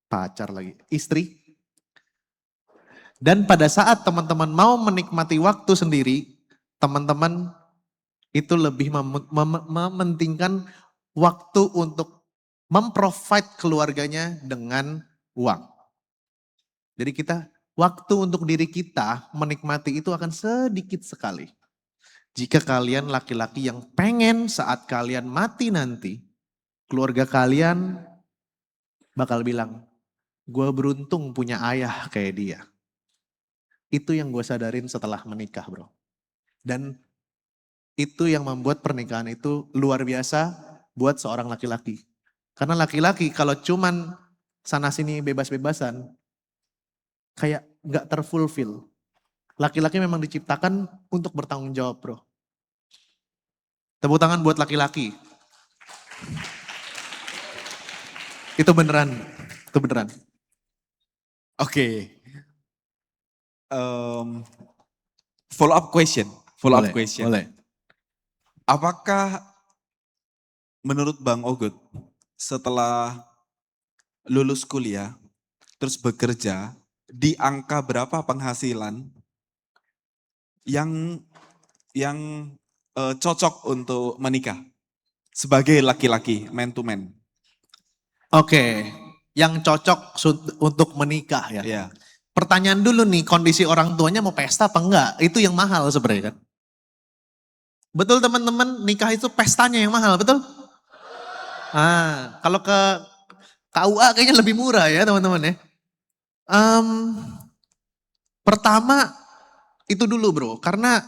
pacar lagi, istri. Dan pada saat teman-teman mau menikmati waktu sendiri, teman-teman itu lebih mementingkan waktu untuk memprovide keluarganya dengan uang. Jadi kita, waktu untuk diri kita menikmati itu akan sedikit sekali. Jika kalian laki-laki yang pengen saat kalian mati nanti, keluarga kalian bakal bilang, gue beruntung punya ayah kayak dia. Itu yang gue sadarin setelah menikah bro. Dan itu yang membuat pernikahan itu luar biasa buat seorang laki-laki. Karena laki-laki kalau cuman sana sini bebas-bebasan, kayak gak terfulfill. Laki-laki memang diciptakan untuk bertanggung jawab bro. Tepuk tangan buat laki-laki. Itu beneran, itu beneran. Oke. Follow up question. Boleh. Apakah menurut Bang Ogut setelah lulus kuliah terus bekerja di angka berapa penghasilan yang cocok untuk menikah sebagai laki-laki man to man? Oke, yang cocok untuk menikah ya. Ya. Pertanyaan dulu nih, kondisi orang tuanya mau pesta apa enggak? Itu yang mahal sebenarnya kan. Betul teman-teman, nikah itu pestanya yang mahal, betul? Kalau ke KUA kayaknya lebih murah ya teman-teman ya. Pertama itu dulu bro, karena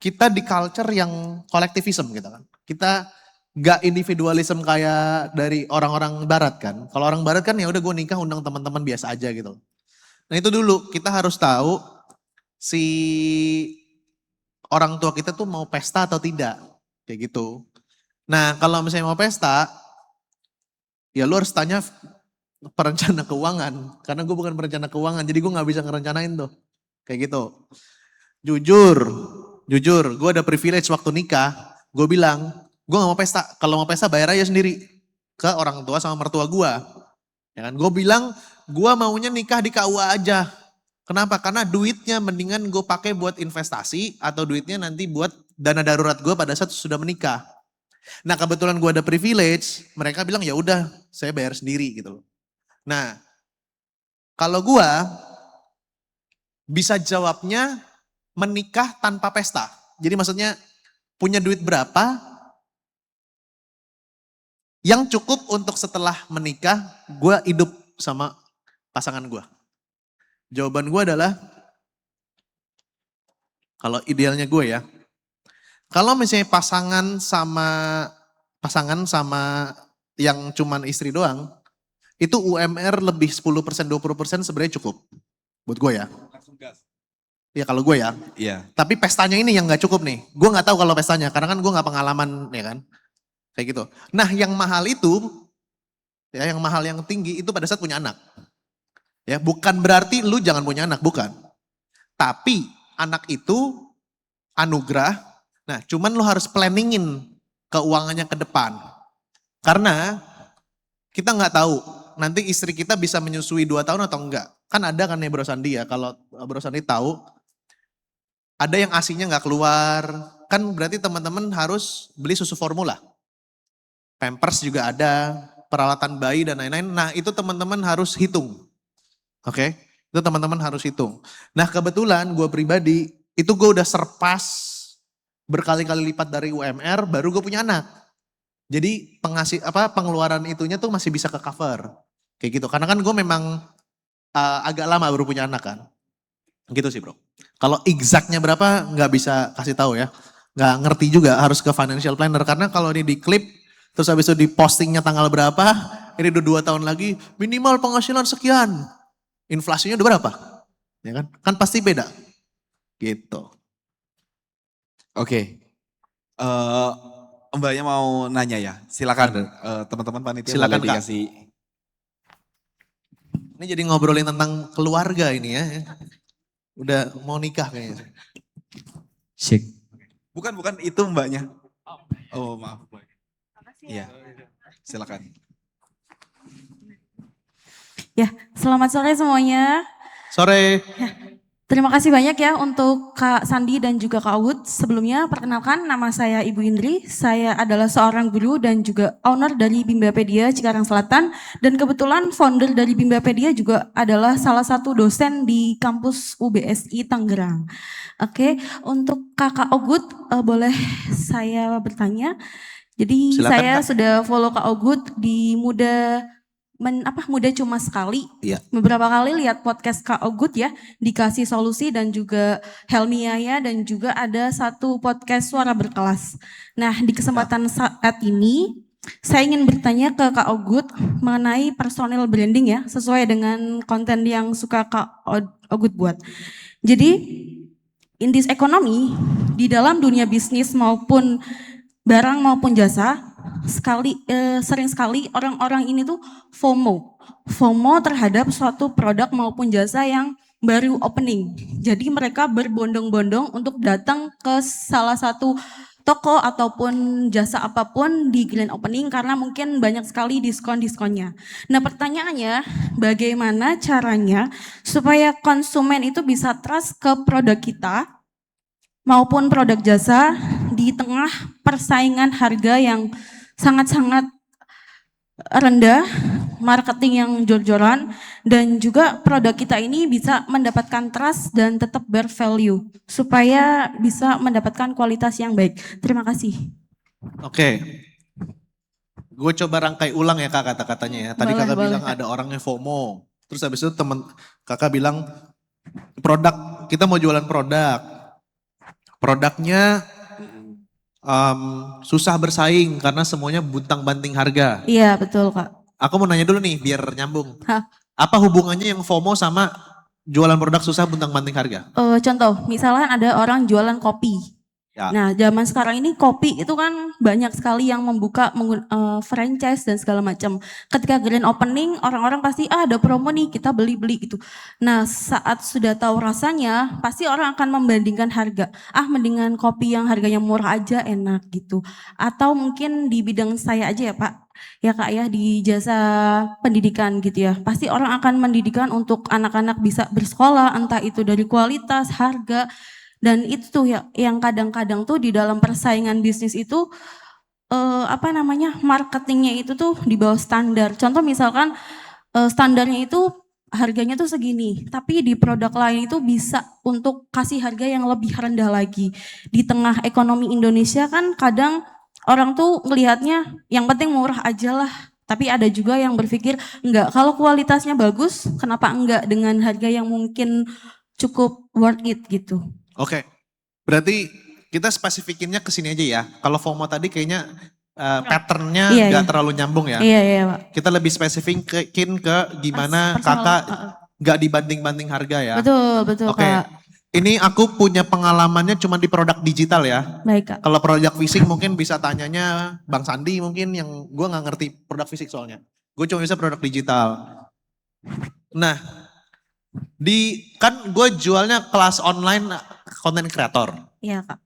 kita di culture yang kolektivisme gitu kan. Kita gak individualism kayak dari orang-orang barat kan. Kalau orang barat kan ya udah gue nikah undang teman-teman biasa aja gitu. Nah itu dulu kita harus tahu si orang tua kita tuh mau pesta atau tidak. Kayak gitu. Nah kalau misalnya mau pesta, ya lu harus tanya perencana keuangan. Karena gue bukan perencana keuangan, jadi gue gak bisa ngerencanain tuh. Kayak gitu. Jujur, gue ada privilege waktu nikah, gue bilang, gue gak mau pesta. Kalau mau pesta bayar aja sendiri ke orang tua sama mertua gue. Ya kan? Gue bilang, gue maunya nikah di KUA aja. Kenapa? Karena duitnya mendingan gue pakai buat investasi atau duitnya nanti buat dana darurat gue pada saat sudah menikah. Nah kebetulan gue ada privilege, mereka bilang ya udah saya bayar sendiri gitu loh. Nah kalau gue bisa jawabnya menikah tanpa pesta. Jadi maksudnya punya duit berapa yang cukup untuk setelah menikah gue hidup sama pasangan gue. Jawaban gue adalah, kalau idealnya gue ya, kalau misalnya pasangan sama yang cuman istri doang, itu UMR lebih 10%, 20% sebenarnya cukup. Buat gue ya. Langsung gas. Ya kalau gue ya. Iya. Tapi pestanya ini yang gak cukup nih. Gue gak tahu kalau pestanya, karena kan gue gak pengalaman ya kan. Kayak gitu. Nah yang mahal itu, ya yang mahal yang tinggi itu pada saat punya anak. Ya bukan berarti lu jangan punya anak, bukan. Tapi anak itu anugerah. Nah cuman lu harus planningin keuangannya ke depan. Karena kita nggak tahu nanti istri kita bisa menyusui 2 tahun atau enggak. Kan ada kan ya Bro Sandi ya, kalau Bro Sandi tahu ada yang asinya nggak keluar, kan berarti teman-teman harus beli susu formula. Pampers juga ada, peralatan bayi dan lain-lain. Nah itu teman-teman harus hitung. Oke, itu teman-teman harus hitung. Nah kebetulan gue pribadi, itu gue udah surpass berkali-kali lipat dari UMR, baru gue punya anak. Jadi pengeluaran itunya tuh masih bisa ke cover. Kayak gitu, karena kan gue memang agak lama baru punya anak kan. Gitu sih bro. Kalau exactnya berapa nggak bisa kasih tahu ya. Nggak ngerti juga, harus ke financial planner. Karena kalau ini di klip, terus habis itu di postingnya tanggal berapa, ini udah 2 tahun lagi, minimal penghasilan sekian. Inflasinya udah berapa? Ya kan? Kan pasti beda. Gitu. Oke. Mbaknya mau nanya ya? Silakan teman-teman panitia Silakan, boleh Kak. dikasih. Ini jadi ngobrolin tentang keluarga ini ya. Udah mau nikah kayaknya. Syik. Bukan itu mbaknya. Oh maaf. Iya. Silakan. Ya, selamat sore semuanya. Sore. Terima kasih banyak ya untuk Kak Sandi dan juga Kak Awud. Sebelumnya perkenalkan nama saya Ibu Indri. Saya adalah seorang guru dan juga owner dari Bimbapedia Cikarang Selatan. Dan kebetulan founder dari Bimbapedia juga adalah salah satu dosen di kampus UBSI Tangerang. Oke, untuk Kakak Ogut boleh saya bertanya. Jadi Silakan, saya Kak. sudah follow Kak Ogut di Muda Cuma Sekali. Iya. Beberapa kali lihat podcast Kak Ogut ya, Dikasih Solusi dan juga Helmi Yahya dan juga ada satu podcast Suara Berkelas. Nah, di kesempatan saat ini saya ingin bertanya ke Kak Ogut mengenai personal branding ya, sesuai dengan konten yang suka Kak Ogut buat. Jadi, in this economy, di dalam dunia bisnis maupun barang maupun jasa, sering sekali orang-orang ini tuh FOMO terhadap suatu produk maupun jasa yang baru opening. Jadi mereka berbondong-bondong untuk datang ke salah satu toko ataupun jasa apapun di grand opening karena mungkin banyak sekali diskon-diskonnya. Nah pertanyaannya, bagaimana caranya supaya konsumen itu bisa trust ke produk kita maupun produk jasa di tengah persaingan harga yang sangat-sangat rendah, marketing yang jor-joran, dan juga produk kita ini bisa mendapatkan trust dan tetap bervalue supaya bisa mendapatkan kualitas yang baik. Terima kasih. Oke. Gue coba rangkai ulang ya kak kata-katanya ya. Tadi Boleh, kakak boleh, bilang Kak. ada orangnya FOMO. Terus habis itu kakak bilang produk, kita mau jualan produk. Produknya susah bersaing karena semuanya buntang banting harga. Iya betul Kak. Aku mau nanya dulu nih biar nyambung. Hah. Apa hubungannya yang FOMO sama jualan produk susah buntang banting harga? Contoh, misalnya ada orang jualan kopi. Ya. Nah, zaman sekarang ini kopi itu kan banyak sekali yang membuka franchise dan segala macam. Ketika grand opening, orang-orang pasti ada promo nih, kita beli-beli gitu. Nah, saat sudah tahu rasanya, pasti orang akan membandingkan harga. Mendingan kopi yang harganya murah aja enak gitu. Atau mungkin di bidang saya aja ya Pak. Ya Kak ya, di jasa pendidikan gitu ya. Pasti orang akan mendidikan untuk anak-anak bisa bersekolah, entah itu dari kualitas, harga. Dan itu tuh ya, yang kadang-kadang tuh di dalam persaingan bisnis itu marketingnya itu tuh di bawah standar. Contoh misalkan standarnya itu harganya tuh segini, tapi di produk lain itu bisa untuk kasih harga yang lebih rendah lagi. Di tengah ekonomi Indonesia kan kadang orang tuh ngelihatnya yang penting murah aja lah, Tapi ada juga yang berpikir enggak, kalau kualitasnya bagus, kenapa enggak dengan harga yang mungkin cukup worth it gitu. Oke, berarti kita spesifikinnya ke sini aja ya. Kalau FOMO tadi kayaknya patternnya Iya, nggak iya. terlalu nyambung ya. Iya, iya Pak. Kita lebih spesifikin ke gimana Personal, kakak nggak dibanding-banding harga ya. Betul, betul Oke, Kak. ini aku punya pengalamannya cuma di produk digital ya. Baik Kak. Kalau produk fisik mungkin bisa tanyanya Bang Sandi mungkin yang gue nggak ngerti produk fisik soalnya. Gue cuma bisa produk digital. Nah, kan gue jualnya kelas online konten kreator. Iya Kak.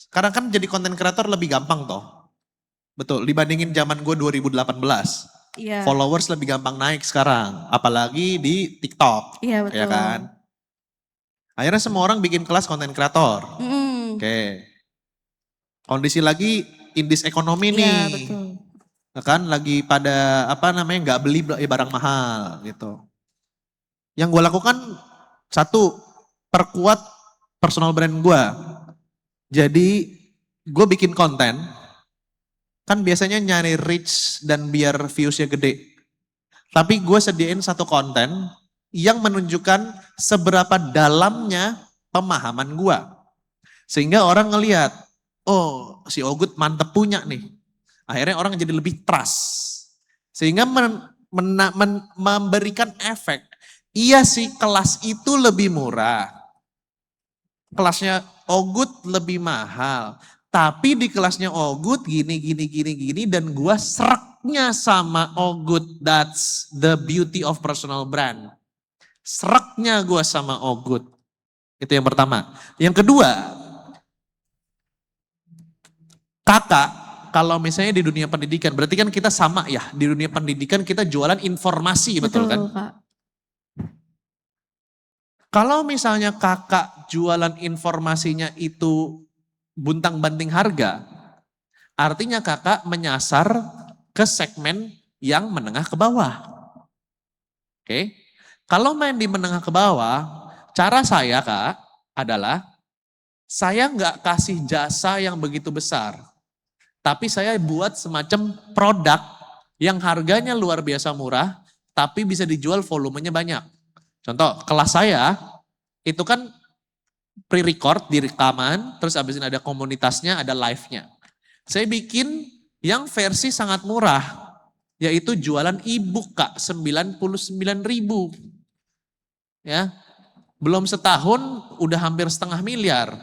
Sekarang kan jadi konten kreator lebih gampang toh. Betul, dibandingin zaman gue 2018. Iya. Followers lebih gampang naik sekarang, apalagi di TikTok. Iya betul. Ya kan? Akhirnya semua orang bikin kelas konten kreator. Mm-mm. Oke. Kondisi lagi indis ekonomi Iya nih. betul. Kan lagi pada nggak beli barang mahal gitu. Yang gue lakukan satu, perkuat personal brand gue. Jadi gue bikin konten, kan biasanya nyari reach dan biar viewsnya gede. Tapi gue sediain satu konten yang menunjukkan seberapa dalamnya pemahaman gue. Sehingga orang ngelihat, oh si Ogut mantep punya nih. Akhirnya orang jadi lebih trust. Sehingga memberikan efek, iya sih kelas itu lebih murah. Kelasnya Ogut lebih mahal. Tapi di kelasnya Ogut gini dan gua sereknya sama Ogut. That's the beauty of personal brand. Sereknya gua sama Ogut. Itu yang pertama. Yang kedua, kakak kalau misalnya di dunia pendidikan, berarti kan kita sama ya. Di dunia pendidikan kita jualan informasi, betul kan? Kak. Kalau misalnya kakak jualan informasinya itu buntang-banting harga, artinya kakak menyasar ke segmen yang menengah ke bawah. Oke, kalau main di menengah ke bawah, cara saya kak adalah saya nggak kasih jasa yang begitu besar, tapi saya buat semacam produk yang harganya luar biasa murah, tapi bisa dijual volumenya banyak. Contoh, kelas saya itu kan pre-record di rekaman, terus abis ini ada komunitasnya, ada live-nya. Saya bikin yang versi sangat murah, yaitu jualan e-book kak, 99.000. Ya, belum setahun udah hampir 1,5 miliar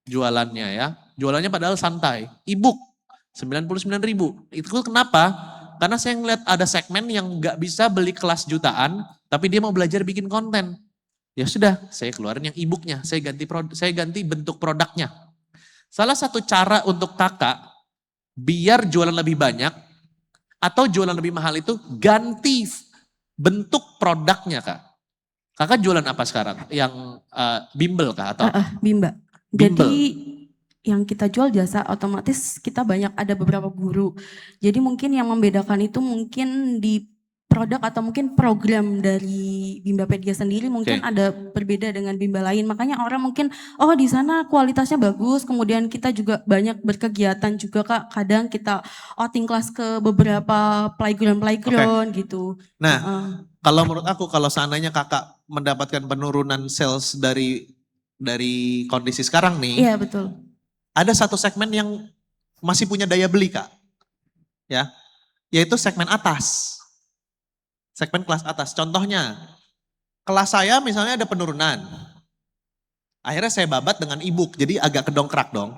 jualannya ya. Jualannya padahal santai, e-book 99.000. Itu kenapa? Karena saya ngeliat ada segmen yang gak bisa beli kelas jutaan, tapi dia mau belajar bikin konten. Ya sudah, saya keluarin yang e-booknya, saya ganti bentuk produknya. Salah satu cara untuk kakak, biar jualan lebih banyak, atau jualan lebih mahal itu, ganti bentuk produknya kak. Kakak jualan apa sekarang? Yang bimbel kah? Atau? Bimba. Bimbel. Jadi yang kita jual jasa, otomatis kita banyak ada beberapa guru. Jadi mungkin yang membedakan itu mungkin di produk atau mungkin program dari Bimbapedia sendiri mungkin ada berbeda dengan Bimba lain. Makanya orang mungkin, oh di sana kualitasnya bagus. Kemudian kita juga banyak berkegiatan juga kak. Kadang kita outing kelas ke beberapa playground gitu. Nah, kalau menurut aku kalau seandainya kakak mendapatkan penurunan sales dari kondisi sekarang nih. Iya betul. Ada satu segmen yang masih punya daya beli kak. Ya, yaitu segmen atas. Segmen kelas atas. Contohnya, kelas saya misalnya ada penurunan. Akhirnya saya babat dengan e-book, jadi agak kedongkrak dong.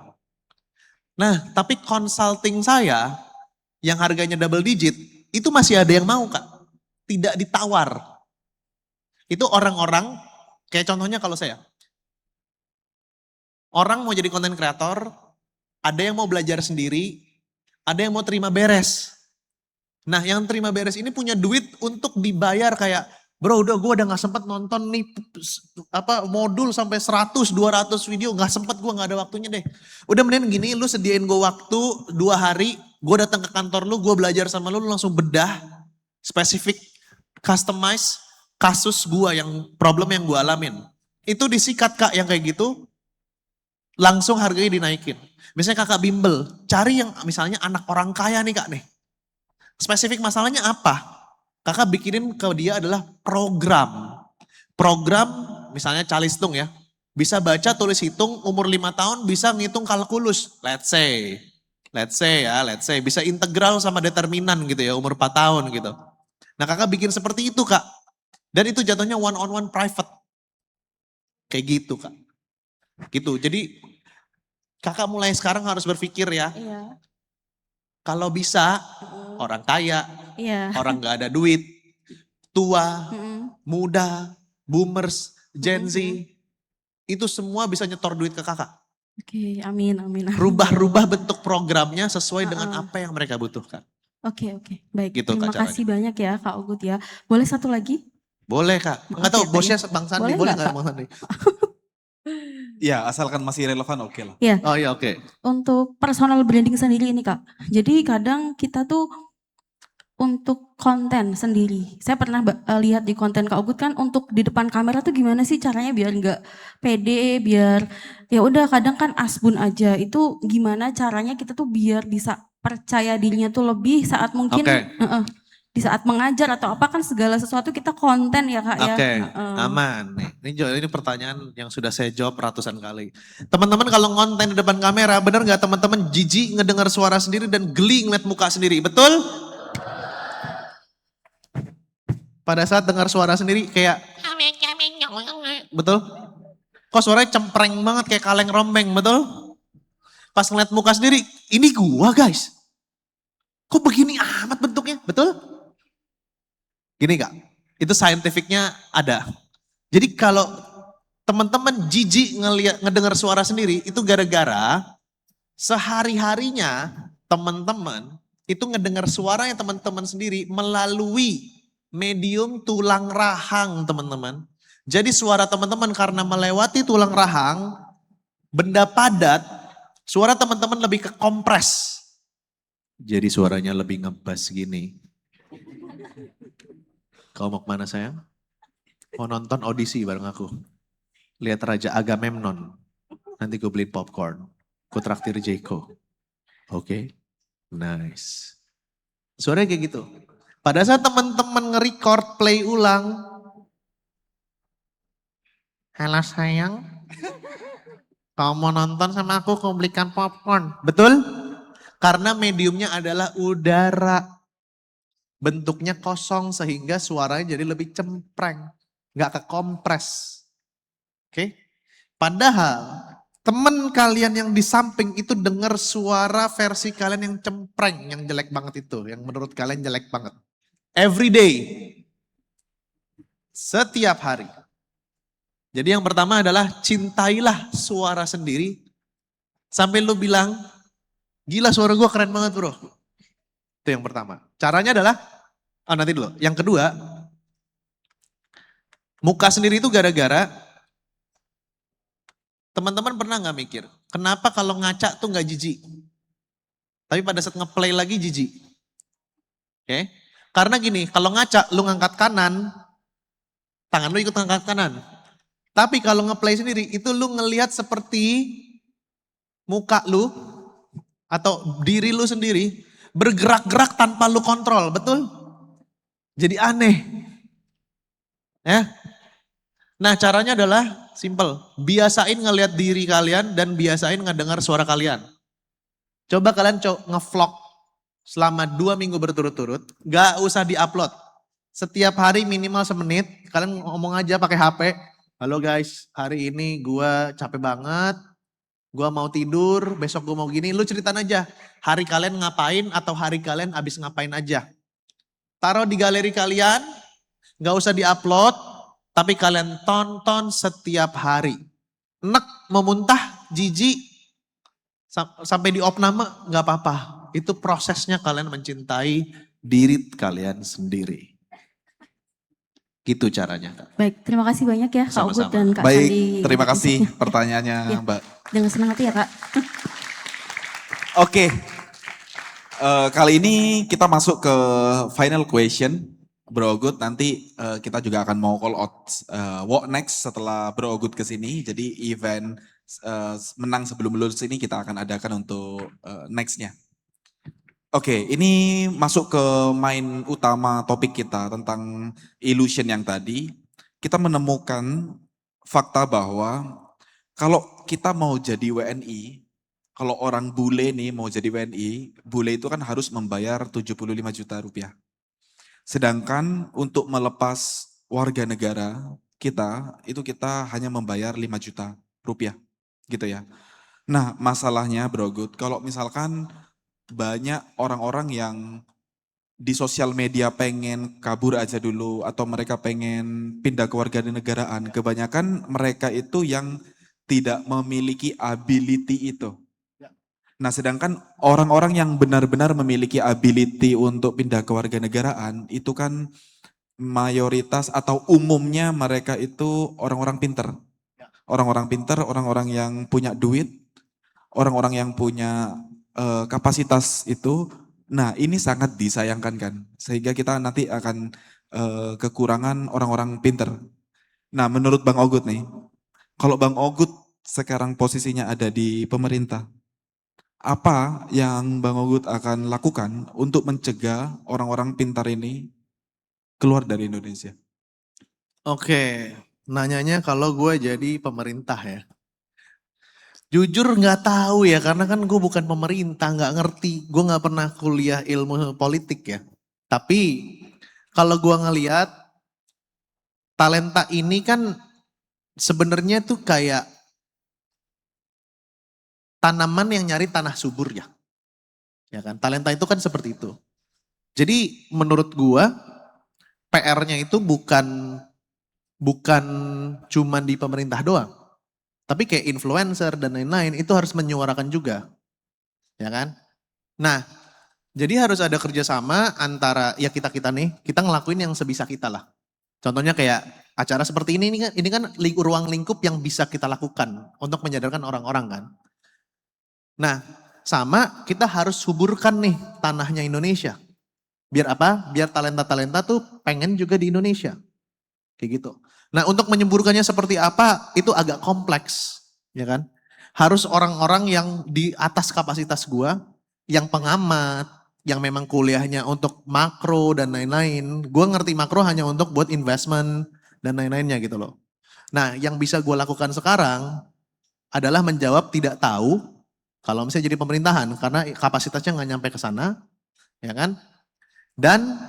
Nah, tapi consulting saya yang harganya double digit, itu masih ada yang mau kak. Tidak ditawar. Itu orang-orang, kayak contohnya kalau saya. Orang mau jadi konten kreator, ada yang mau belajar sendiri, ada yang mau terima beres. Nah yang terima beres ini punya duit untuk dibayar kayak, bro gue udah gak sempet nonton nih modul sampai 100, 200 video, gak sempet gue gak ada waktunya deh. Udah mending gini, lu sediain gue waktu 2 hari, gue datang ke kantor lu, gue belajar sama lu langsung bedah, spesifik, customize kasus gue yang problem yang gue alamin. Itu disikat kak yang kayak gitu, langsung harganya dinaikin. Misalnya kakak bimbel, cari yang misalnya anak orang kaya nih kak nih. Spesifik masalahnya apa? Kakak bikinin ke dia adalah program. Program misalnya calistung ya. Bisa baca, tulis, hitung, umur 5 tahun bisa ngitung kalkulus. Let's say bisa integral sama determinan gitu ya, umur 4 tahun gitu. Nah kakak bikin seperti itu kak. Dan itu jatuhnya one on one private. Kayak gitu kak. Gitu, jadi kakak mulai sekarang harus berpikir ya. Iya. Kalau bisa, orang kaya, Iya. orang gak ada duit, tua, Mm-mm. muda, boomers, Gen Z. Mm-mm. Itu semua bisa nyetor duit ke kakak. Oke, amin, amin. amin. Rubah-rubah bentuk programnya sesuai dengan Uh-uh. apa yang mereka butuhkan. Oke, baik. Gitu, Terima Kak, caranya. kasih banyak ya Kak Ugut ya. Boleh satu lagi? Boleh kak. Maaf Nggak tahu ya, Kak, bosnya ya. Bang Sandi. Boleh Boleh nggak, nggak Kak? Bang Sandi? Ya, asalkan masih relevan oke lah. Ya, Oh iya oke. untuk personal branding sendiri ini Kak. Jadi kadang kita tuh untuk konten sendiri. Saya pernah lihat di konten Kak Ugut kan untuk di depan kamera tuh gimana sih caranya biar nggak pede, biar ya udah kadang kan asbun aja. Itu gimana caranya kita tuh biar bisa percaya dirinya tuh lebih saat mungkin Oke. di saat mengajar atau apa kan segala sesuatu kita konten ya Kak ya. Oke, aman nih. Ini pertanyaan yang sudah saya jawab ratusan kali. Teman-teman kalau ngonten di depan kamera, bener nggak teman-teman jijik ngedengar suara sendiri dan geli ngeliat muka sendiri, betul? Pada saat dengar suara sendiri kayak, betul? Kok suaranya cempreng banget kayak kaleng rombeng, betul? Pas ngeliat muka sendiri, ini gua guys. Kok begini amat bentuknya, betul? Gini kak, itu scientificnya ada. Jadi kalau teman-teman jijik ngedengar suara sendiri, itu gara-gara sehari-harinya teman-teman itu ngedengar suaranya teman-teman sendiri melalui medium tulang rahang teman-teman. Jadi suara teman-teman karena melewati tulang rahang, benda padat, suara teman-teman lebih ke kompres. Jadi suaranya lebih ngebas gini. Kau mau kemana sayang? Mau nonton audisi bareng aku. Lihat Raja Agamemnon. Nanti gue beliin popcorn. Gue traktir Jeko. Oke? Nice. Suaranya kayak gitu. Pada saat teman-teman nge-record, play ulang. Halo sayang. Kau mau nonton sama aku, kau belikan popcorn. Betul? Karena mediumnya adalah udara. Bentuknya kosong sehingga suaranya jadi lebih cempreng. Gak kekompres. Oke? Padahal teman kalian yang di samping itu dengar suara versi kalian yang cempreng, yang jelek banget itu. Yang menurut kalian jelek banget. Every day. Setiap hari. Jadi yang pertama adalah cintailah suara sendiri. Sampai lu bilang, gila suara gue keren banget bro. Itu yang pertama. Caranya adalah, nanti dulu. Yang kedua, muka sendiri itu gara-gara, teman-teman pernah gak mikir, kenapa kalau ngaca tuh gak jijik? Tapi pada saat ngeplay lagi jijik. Oke? Karena gini, kalau ngaca lu ngangkat kanan, tangan lu ikut ngangkat kanan. Tapi kalau ngeplay sendiri, itu lu ngelihat seperti muka lu, atau diri lu sendiri, bergerak-gerak tanpa lu kontrol, betul? Jadi aneh. Ya. Nah caranya adalah simple. Biasain ngelihat diri kalian dan biasain ngedengar suara kalian. Coba kalian nge-vlog selama 2 minggu berturut-turut. Gak usah di-upload. Setiap hari minimal semenit. Kalian ngomong aja pakai HP. Halo guys, hari ini gue capek banget. Gue mau tidur, besok gue mau gini. Lu ceritain aja. Hari kalian ngapain atau hari kalian abis ngapain aja. Taruh di galeri kalian. Gak usah di-upload. Tapi kalian tonton setiap hari. Enek, memuntah, jijik. Sampai di opname gak apa-apa. Itu prosesnya kalian mencintai diri kalian sendiri. Gitu caranya. Baik, terima kasih banyak ya Kak Ugut Sama-sama. dan Kak Baik, Sandi. terima kasih Insight-nya. pertanyaannya Ya. Mbak. Dengan senang hati ya Kak. Oke, kali ini kita masuk ke final question. Bro Ogut, nanti kita juga akan mau call out what next setelah Bro Ogut kesini. Jadi event menang sebelum lulus ini kita akan adakan untuk nextnya. Oke, ini masuk ke main utama topik kita tentang illusion yang tadi. Kita menemukan fakta bahwa kalau kita mau jadi WNI, kalau orang bule nih mau jadi WNI, bule itu kan harus membayar 75 juta rupiah. Sedangkan untuk melepas warga negara kita, itu kita hanya membayar 5 juta rupiah gitu ya. Nah masalahnya Bro Good, kalau misalkan banyak orang-orang yang di sosial media pengen kabur aja dulu atau mereka pengen pindah ke warga negaraan, kebanyakan mereka itu yang tidak memiliki ability itu. Nah sedangkan orang-orang yang benar-benar memiliki ability untuk pindah ke warga negaraan itu kan mayoritas atau umumnya mereka itu orang-orang pinter. Orang-orang pinter, orang-orang yang punya duit, orang-orang yang punya kapasitas itu. Nah ini sangat disayangkan kan, sehingga kita nanti akan kekurangan orang-orang pinter. Nah menurut Bang Ogut nih, kalau Bang Ogut sekarang posisinya ada di pemerintah, apa yang Bang Ogut akan lakukan untuk mencegah orang-orang pintar ini keluar dari Indonesia? Oke, nanyanya kalau gue jadi pemerintah ya. Jujur nggak tahu ya, karena kan gue bukan pemerintah, nggak ngerti. Gue nggak pernah kuliah ilmu politik ya. Tapi kalau gue ngelihat talenta ini kan sebenarnya tuh kayak tanaman yang nyari tanah subur ya. Ya kan, talenta itu kan seperti itu. Jadi menurut gue PR-nya itu bukan cuman di pemerintah doang. Tapi kayak influencer dan lain-lain itu harus menyuarakan juga. Ya kan? Nah, jadi harus ada kerjasama antara ya kita-kita nih, kita ngelakuin yang sebisa kita lah. Contohnya kayak acara seperti ini kan ruang lingkup yang bisa kita lakukan untuk menyadarkan orang-orang kan. Nah, sama kita harus suburkan nih tanahnya Indonesia. Biar apa? Biar talenta-talenta tuh pengen juga di Indonesia. Kayak gitu. Nah untuk menyemburkannya seperti apa itu agak kompleks, ya kan? Harus orang-orang yang di atas kapasitas gua, yang pengamat, yang memang kuliahnya untuk makro dan lain-lain. Gua ngerti makro hanya untuk buat investment dan lain-lainnya gitu loh. Nah yang bisa gua lakukan sekarang adalah menjawab tidak tahu kalau misalnya jadi pemerintahan karena kapasitasnya nggak nyampe ke sana, ya kan? Dan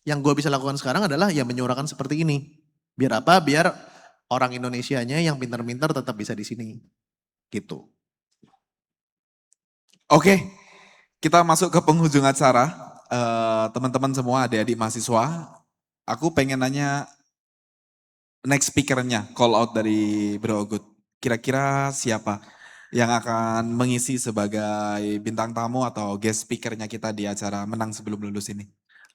yang gue bisa lakukan sekarang adalah ya menyuarakan seperti ini. Biar apa? Biar orang Indonesianya yang pintar-pintar tetap bisa di sini. Gitu. Oke, kita masuk ke penghujung acara. Teman-teman semua, adik-adik mahasiswa, aku pengen nanya next speakernya, call out dari Bro Ogut. Kira-kira siapa yang akan mengisi sebagai bintang tamu atau guest speakernya kita di acara Menang Sebelum Lulus ini?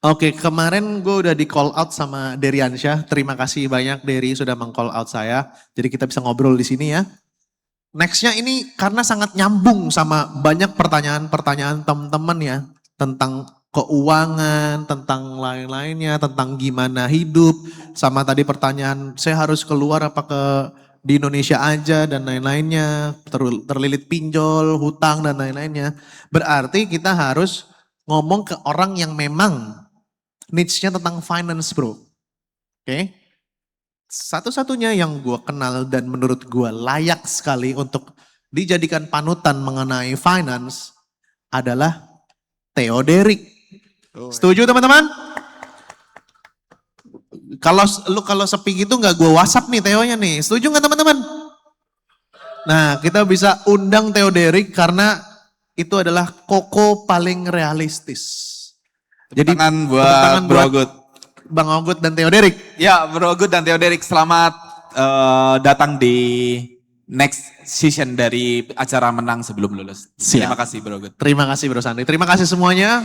Oke, kemarin gue udah di call out sama Deriansyah. Terima kasih banyak Deri sudah meng-call out saya. Jadi kita bisa ngobrol di sini ya. Nextnya ini karena sangat nyambung sama banyak pertanyaan-pertanyaan teman-teman ya. Tentang keuangan, tentang lain-lainnya, tentang gimana hidup. Sama tadi pertanyaan, saya harus keluar apa di Indonesia aja dan lain-lainnya. Terlilit pinjol, hutang dan lain-lainnya. Berarti kita harus ngomong ke orang yang memang niche-nya tentang finance bro. Oke. Satu-satunya yang gue kenal dan menurut gue layak sekali untuk dijadikan panutan mengenai finance adalah Theo Derrick. Setuju teman-teman? Kalau sepi gitu nggak gue WhatsApp nih Theo-nya nih. Setuju nggak teman-teman? Nah kita bisa undang Theo Derrick karena itu adalah koko paling realistis. Jadi tangan buat Bro Ogut. Bang Ogut dan Theo Derrick. Ya, Bro Ogut dan Theo Derrick, selamat datang di next session dari acara Menang Sebelum Lulus. Siap. Terima kasih Bro Ogut. Terima kasih Bro Sandi. Terima kasih semuanya.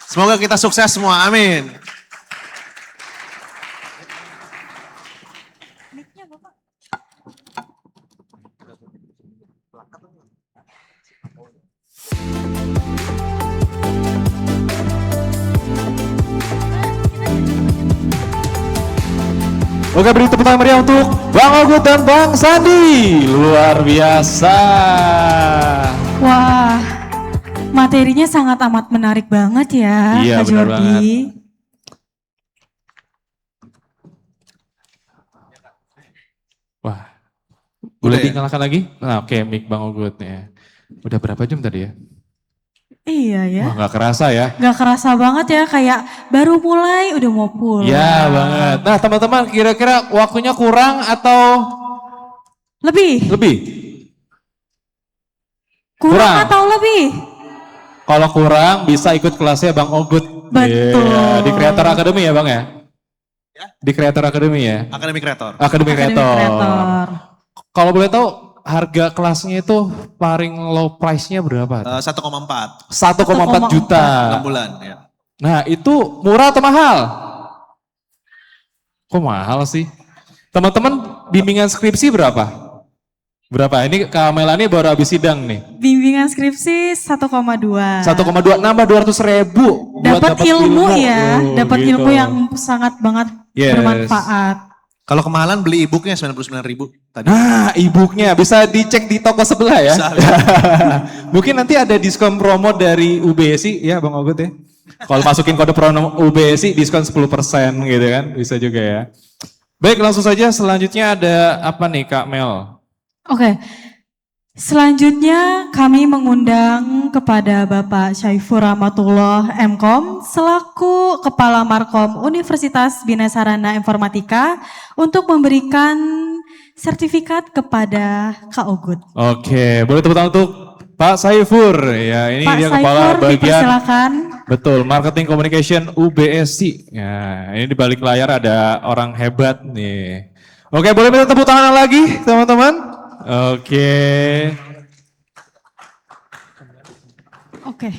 Semoga kita sukses semua. Amin. Oke, beri tepuk tangan meriah untuk Bang Ogut dan Bang Sandi. Luar biasa. Wah, Materinya sangat amat menarik banget ya, Iya, Kak benar Jordi. Wah, boleh Udah ya? dinyalakan lagi? Nah, oke, mic Bang Ogut ya. Udah berapa jam tadi ya? Iya ya. Wah, nggak kerasa ya? Gak kerasa banget ya, kayak baru mulai udah mau pulang. Ya banget. Nah teman-teman kira-kira waktunya kurang atau Lebih? lebih? Kurang Kurang. atau lebih? Kalau kurang bisa ikut kelasnya Bang Ogut. Betul. Iya, di Creator Academy ya Bang ya? Di Creator Academy ya? Akademi Kreator. Academy Akademi Creator. Kreator. Kalau boleh tahu harga kelasnya itu paling low price-nya berapa? 1,4. 1,4 juta. 6 bulan ya. Nah itu murah atau mahal? Kok mahal sih? Teman-teman bimbingan skripsi berapa? Berapa? Ini Kak Melani baru habis sidang nih. Bimbingan skripsi 1,2. 1,2 nambah 200.000 buat Dapat ilmu ya, Oh, dapat gitu. ilmu yang sangat banget Yes. bermanfaat. Kalau kemahalan beli e-booknya 99.000 tadi. Nah, e-booknya bisa dicek di toko sebelah ya. Bisa. Mungkin nanti ada diskon promo dari UBSI ya Bang Ogut ya. Kalau masukin kode promo UBSI diskon 10% gitu kan, bisa juga ya. Baik, langsung saja selanjutnya ada apa nih Kak Mel? Oke. Selanjutnya kami mengundang kepada Bapak Syaifur Rahmatullah MKom selaku Kepala Markom Universitas Bina Sarana Informatika untuk memberikan sertifikat kepada Kak Ogut. Oke, boleh tepuk tangan untuk Pak Saifur. Ya, ini Pak dia kepala Syaifur bagian dipersilakan. betul marketing communication UBSI. Ya, ini di balik layar ada orang hebat nih. Oke, boleh minta tepuk tangan lagi, teman-teman? Oke. Oke.